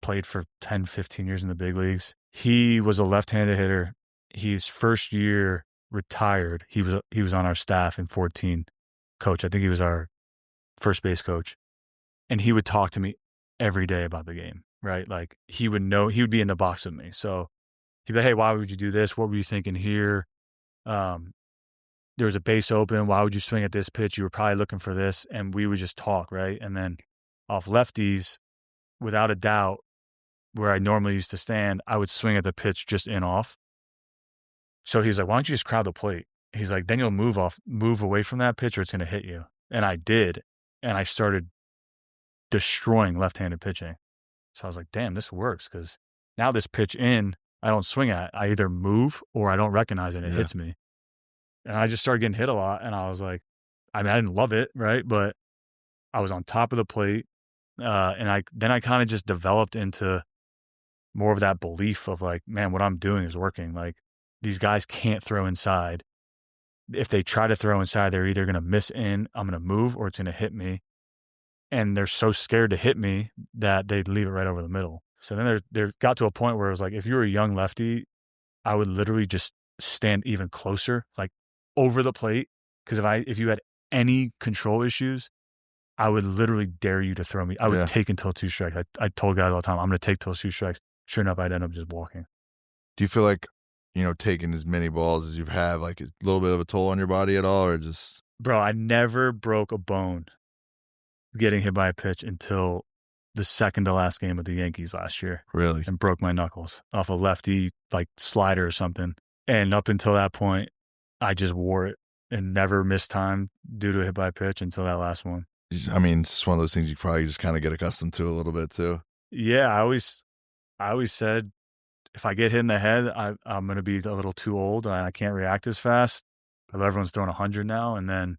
played for 10, 15 years in the big leagues. He was a left-handed hitter. His first year retired. He was on our staff in 14, coach. I think he was our first base coach. And he would talk to me every day about the game, right? Like he would be in the box with me. So he'd be like, hey, why would you do this? What were you thinking here? There was a base open. Why would you swing at this pitch? You were probably looking for this. And we would just talk, right? And then off lefties, without a doubt, where I normally used to stand, I would swing at the pitch just in off. So he's like, why don't you just crowd the plate? He's like, then you'll move away from that pitch or it's going to hit you. And I did. And I started destroying left-handed pitching. So I was like, damn, this works. Because now this pitch in, I don't swing at. I either move or I don't recognize it and it hits me. And I just started getting hit a lot. And I was like, I didn't love it, right? But I was on top of the plate. And I kind of just developed into more of that belief of like, man, what I'm doing is working. Like these guys can't throw inside. If they try to throw inside, they're either going to miss in, I'm going to move, or it's going to hit me. And they're so scared to hit me that they'd leave it right over the middle. So then there got to a point where it was like, if you were a young lefty, I would literally just stand even closer, like over the plate. Because if you had any control issues, I would literally dare you to throw me. I would take until 2 strikes. I told guys all the time, I'm going to take till 2 strikes. Sure enough, I'd end up just walking. Do you feel like, taking as many balls as you've had, like a little bit of a toll on your body at all, or just? Bro, I never broke a bone getting hit by a pitch until the second to last game of the Yankees last year. Really? And broke my knuckles off a lefty, like slider or something. And up until that point, I just wore it and never missed time due to a hit by a pitch until that last one. I mean, it's just one of those things you probably just kind of get accustomed to a little bit too. Yeah, I always said, if I get hit in the head, I'm going to be a little too old. I can't react as fast. Everyone's throwing 100 now. And then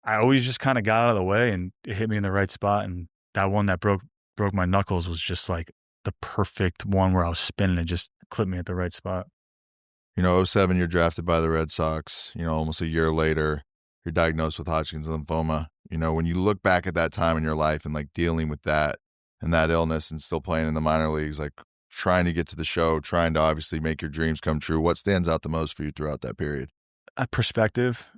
I always just kind of got out of the way and it hit me in the right spot. And that one that broke my knuckles was just like the perfect one where I was spinning and just clipped me at the right spot. 07, you're drafted by the Red Sox. Almost a year later, you're diagnosed with Hodgkin's lymphoma. When you look back at that time in your life and like dealing with that and that illness and still playing in the minor leagues, like trying to get to the show, trying to obviously make your dreams come true, what stands out the most for you throughout that period? Perspective.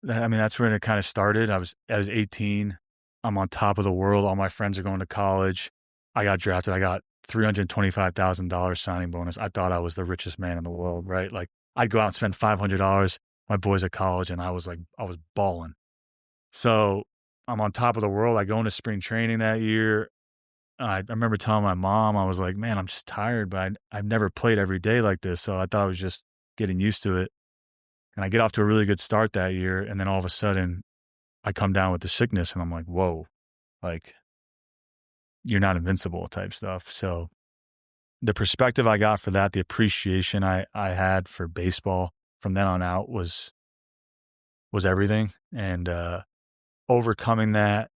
I mean, that's when it kind of started. I was 18. I'm on top of the world. All my friends are going to college. I got drafted. I got $325,000 signing bonus. I thought I was the richest man in the world, right? Like I'd go out and spend $500. My boys at college, and I was balling. So I'm on top of the world. I go into spring training that year. I remember telling my mom, I was like, man, I'm just tired, but I've never played every day like this. So I thought I was just getting used to it. And I get off to a really good start that year. And then all of a sudden I come down with the sickness and I'm like, whoa, like you're not invincible type stuff. So the perspective I got for that, the appreciation I had for baseball from then on out was everything. And overcoming that,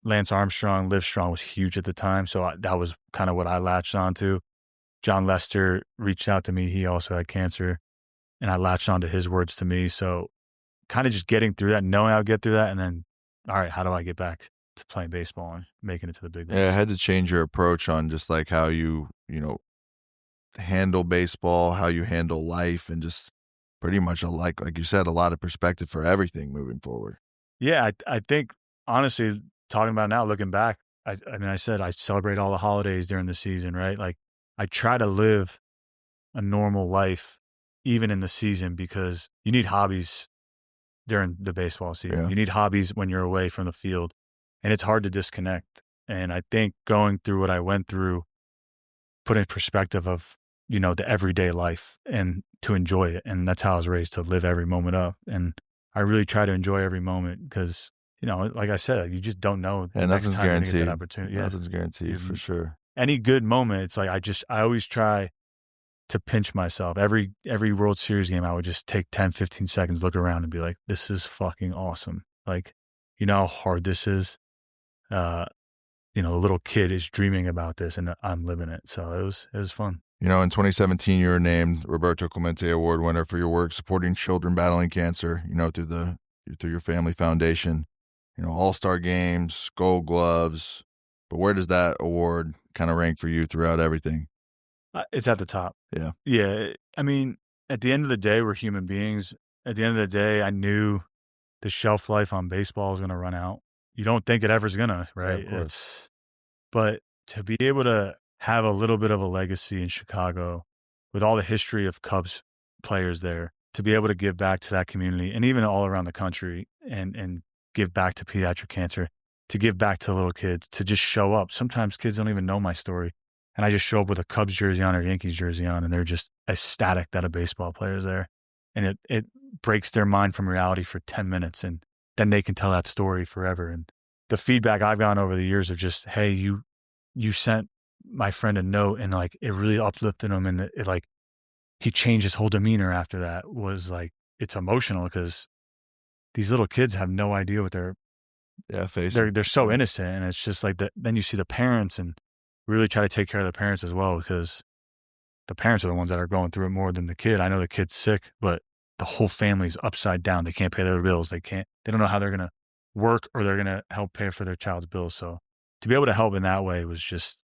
Lance Armstrong, Live Strong was huge at the time. So that was kind of what I latched onto. John Lester reached out to me. He also had cancer. And I latched onto his words to me. So kind of just getting through that, knowing I'll get through that. And then, all right, how do I get back to playing baseball and making it to the big leagues? Yeah, I had to change your approach on just like how you handle baseball, how you handle life, and just pretty much like you said, a lot of perspective for everything moving forward. Yeah, I think honestly, talking about it now, looking back, I mean, I said I celebrate all the holidays during the season, right? Like I try to live a normal life even in the season because you need hobbies during the baseball season. Yeah. You need hobbies when you're away from the field, and it's hard to disconnect. And I think going through what I went through put in perspective of, the everyday life and to enjoy it. And that's how I was raised, to live every moment up. And I really try to enjoy every moment because, like I said, you just don't know. And nothing's guaranteed. Get that opportunity. Yeah. Nothing's guaranteed for sure. Any good moment, it's like I always try to pinch myself. Every World Series game, I would just take 10, 15 seconds, look around and be like, this is fucking awesome. Like, how hard this is. A little kid is dreaming about this and I'm living it. So it was fun. You know, in 2017, you were named Roberto Clemente Award winner for your work supporting children battling cancer, you know, through your family foundation, you know, all-star games, gold gloves. But where does that award kind of rank for you throughout everything? It's at the top. Yeah. Yeah. I mean, at the end of the day, we're human beings. At the end of the day, I knew the shelf life on baseball is going to run out. You don't think it ever's going to, right? Yeah, of course. But to be able to have a little bit of a legacy in Chicago with all the history of Cubs players there, to be able to give back to that community and even all around the country and give back to pediatric cancer, to give back to little kids, to just show up. Sometimes kids don't even know my story. And I just show up with a Cubs jersey on or Yankees jersey on, and they're just ecstatic that a baseball player is there. And it breaks their mind from reality for 10 minutes. And then they can tell that story forever. And the feedback I've gotten over the years of just, hey, you sent my friend a note, and like, it really uplifted him. And it like, he changed his whole demeanor after that. Was like, it's emotional because these little kids have no idea what they're facing. They're so innocent. And it's just like that. Then you see the parents and really try to take care of the parents as well, because the parents are the ones that are going through it more than the kid. I know the kid's sick, but the whole family's upside down. They can't pay their bills. They don't know how they're going to work or they're going to help pay for their child's bills. So to be able to help in that way was just,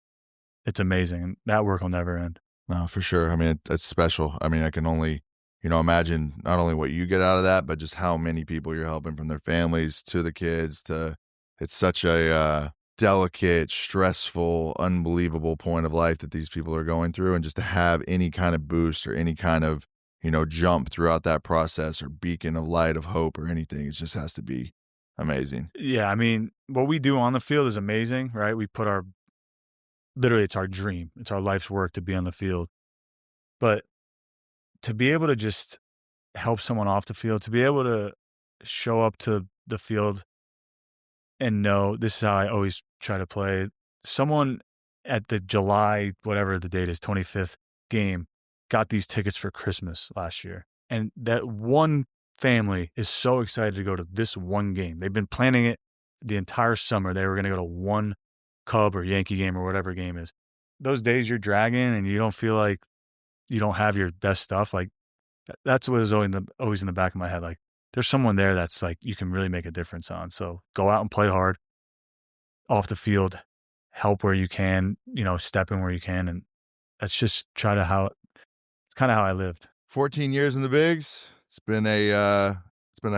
it's amazing. And that work will never end. No, for sure. I mean, it's special. I mean, I can only, you know, imagine not only what you get out of that, but just how many people you're helping, from their families to the kids to, it's such a, delicate, stressful, unbelievable point of life that these people are going through. And just to have any kind of boost or any kind of, you know, jump throughout that process or beacon of light, of hope or anything, it just has to be amazing. Yeah. I mean, what we do on the field is amazing, right? We put literally, it's our dream. It's our life's work to be on the field. But to be able to just help someone off the field, to be able to show up to the field and know this is how I always try to play. Someone at the July, whatever the date is, 25th game, got these tickets for Christmas last year. And that one family is so excited to go to this one game. They've been planning it the entire summer. They were going to go to one Cub or Yankee game or whatever game is. Those days you're dragging and you don't feel like you don't have your best stuff. Like, that's what is always in the back of my head. Like, there's someone there that's like, you can really make a difference on. So go out and play hard off the field, help where you can, you know, step in where you can. And that's just it's kind of how I lived. 14 years in the bigs. It's been a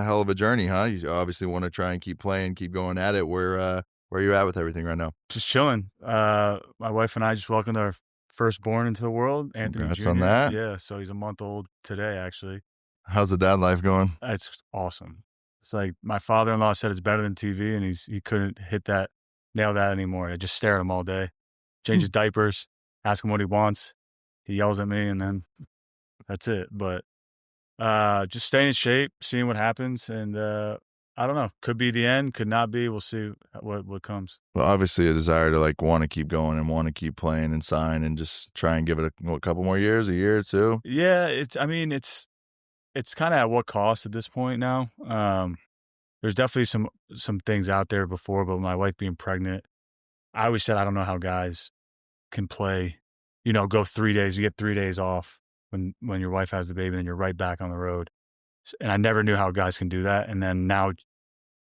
hell of a journey, huh? You obviously want to try and keep playing, keep going at it. Where are you at with everything right now? Just chilling. My wife and I just welcomed our firstborn into the world, Anthony Congrats Jr. on that. Yeah. So he's a month old today, actually. How's the dad life going? It's awesome. It's like my father-in-law said it's better than TV, and he couldn't nail that anymore. I just stare at him all day, change his diapers, ask him what he wants. He yells at me, and then that's it. But just staying in shape, seeing what happens, and I don't know. Could be the end, could not be. We'll see what comes. Well, obviously a desire to like want to keep going and want to keep playing and sign and just try and give it a couple more years, a year or two. Yeah, it's kind of at what cost at this point now. There's definitely some things out there before, but my wife being pregnant, I always said I don't know how guys can play, you know, go 3 days, you get 3 days off when your wife has the baby, and you're right back on the road. And I never knew how guys can do that. And then now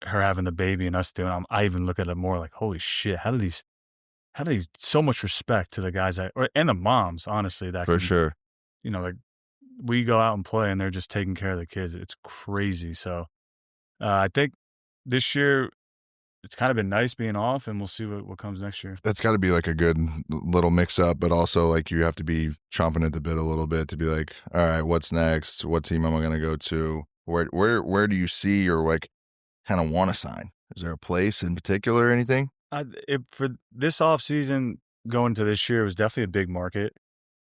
her having the baby and us doing, I even look at it more like, holy shit, how do these so much respect to the guys and the moms, honestly, that For sure. You know, like, we go out and play and they're just taking care of the kids. It's crazy. So I think this year it's kind of been nice being off, and we'll see what comes next year. That's got to be like a good little mix up, but also like you have to be chomping at the bit a little bit to be like, all right, what's next? What team am I going to go to? Where do you see or like kind of want to sign? Is there a place in particular or anything? For this off season going to this year, it was definitely a big market.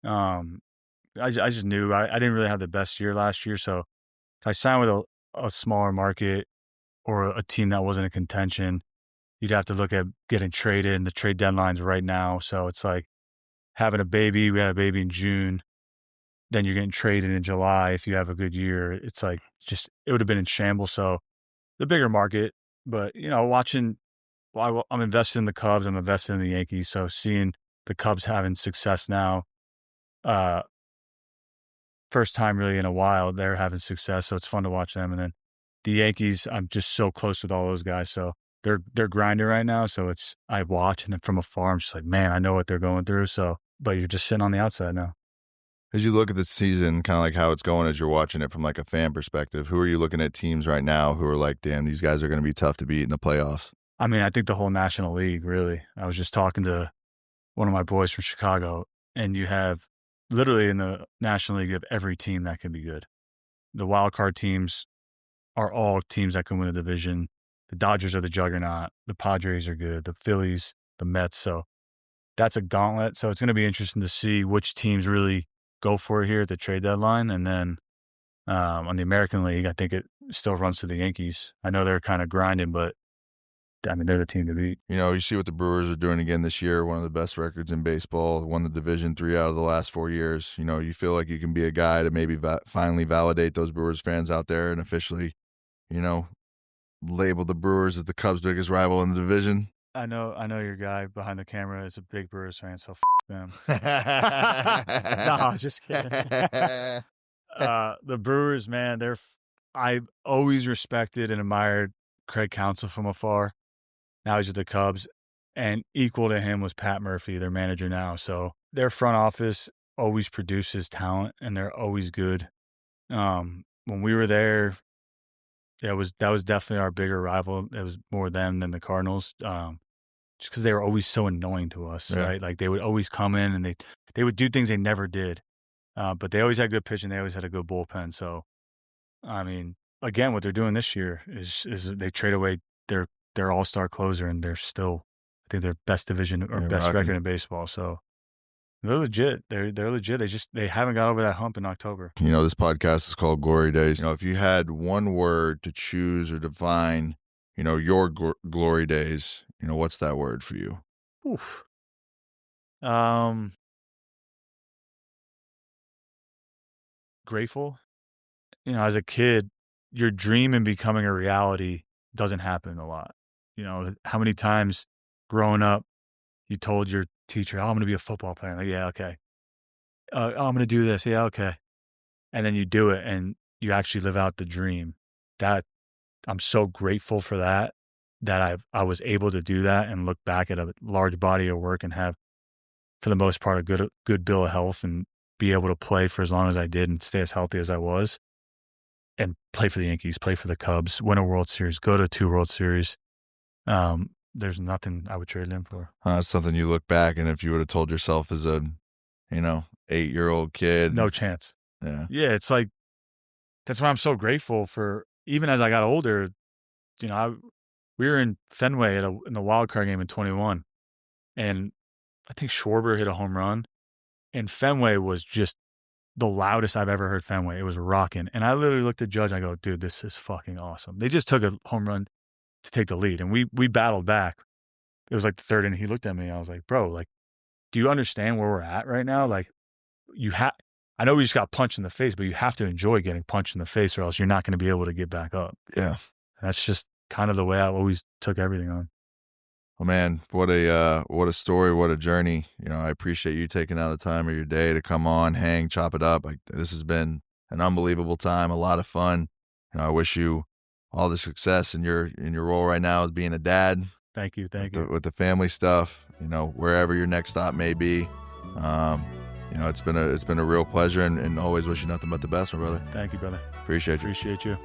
I just knew I didn't really have the best year last year. So if I signed with a smaller market or a team that wasn't in contention, you'd have to look at getting traded, and the trade deadline's right now. So it's like having a baby. We had a baby in June. Then you're getting traded in July if you have a good year. It's like it would have been in shambles. So the bigger market, but, you know, I'm invested in the Cubs. I'm invested in the Yankees. So seeing the Cubs having success now, first time really in a while they're having success, so it's fun to watch them. And then the Yankees, I'm just so close with all those guys, so they're grinding right now. So I watch, and then from afar, I'm just like, man, I know what they're going through. So, but you're just sitting on the outside now. As you look at the season, kind of like how it's going as you're watching it from like a fan perspective, who are you looking at teams right now who are like, damn, these guys are going to be tough to beat in the playoffs? I mean, I think the whole National League, really. I was just talking to one of my boys from Chicago, and you have literally in the National League, you have every team that can be good. The wild card teams are all teams that can win a division. The Dodgers are the juggernaut. The Padres are good. The Phillies, the Mets. So that's a gauntlet. So it's going to be interesting to see which teams really go for it here at the trade deadline. And then on the American League, I think it still runs to the Yankees. I know they're kind of grinding, but I mean, they're the team to beat. You know, you see what the Brewers are doing again this year, one of the best records in baseball, won the division 3 out of the last 4 years. You know, you feel like you can be a guy to maybe finally validate those Brewers fans out there and officially, you know, label the Brewers as the Cubs' biggest rival in the division. I know your guy behind the camera is a big Brewers fan, so them. No, just kidding. The Brewers, man, I always respected and admired Craig Counsell from afar. Now he's with the Cubs, and equal to him was Pat Murphy, their manager now. So their front office always produces talent, and they're always good. When we were there, that was definitely our bigger rival. It was more them than the Cardinals, just because they were always so annoying to us, right? Like they would always come in and they would do things they never did, but they always had good pitching. They always had a good bullpen. So, I mean, again, what they're doing this year is they trade away their all-star closer, and they're still, I think, their best division or best record in baseball. So they're legit. They're legit. They haven't got over that hump in October. You know, this podcast is called Glory Daze. You know, if you had one word to choose or define, you know, your glory days, you know, what's that word for you? Oof. Grateful. You know, as a kid, your dream in becoming a reality doesn't happen a lot. You know, how many times growing up you told your teacher, oh, I'm going to be a football player. Like, yeah, okay. Oh, I'm going to do this. Yeah, okay. And then you do it and you actually live out the dream. That I'm so grateful for that I was able to do that and look back at a large body of work and have, for the most part, a good bill of health and be able to play for as long as I did and stay as healthy as I was and play for the Yankees, play for the Cubs, win a World Series, go to 2 World Series. There's nothing I would trade them for. It's something you look back, and if you would have told yourself as a, 8-year-old kid. No chance. Yeah. Yeah, it's like, that's why I'm so grateful for, even as I got older, we were in Fenway in the wild card game in 21, and I think Schwarber hit a home run, and Fenway was just the loudest I've ever heard Fenway. It was rocking. And I literally looked at Judge and I go, dude, this is fucking awesome. They just took a home run to take the lead, and we battled back. It was like the third inning. He looked at me and I was like, bro, like, do you understand where we're at right now? Like, I know we just got punched in the face, but you have to enjoy getting punched in the face or else you're not going to be able to get back up. Yeah. That's just kind of the way I always took everything on. Well, man, what a story, what a journey. I appreciate you taking out the time of your day to come on, hang, chop it up. Like, this has been an unbelievable time, a lot of fun. I wish you all the success in your role right now as being a dad. Thank you. With the family stuff, wherever your next stop may be. It's been a real pleasure, and always wish you nothing but the best, my brother. Thank you, brother. Appreciate you. Appreciate you.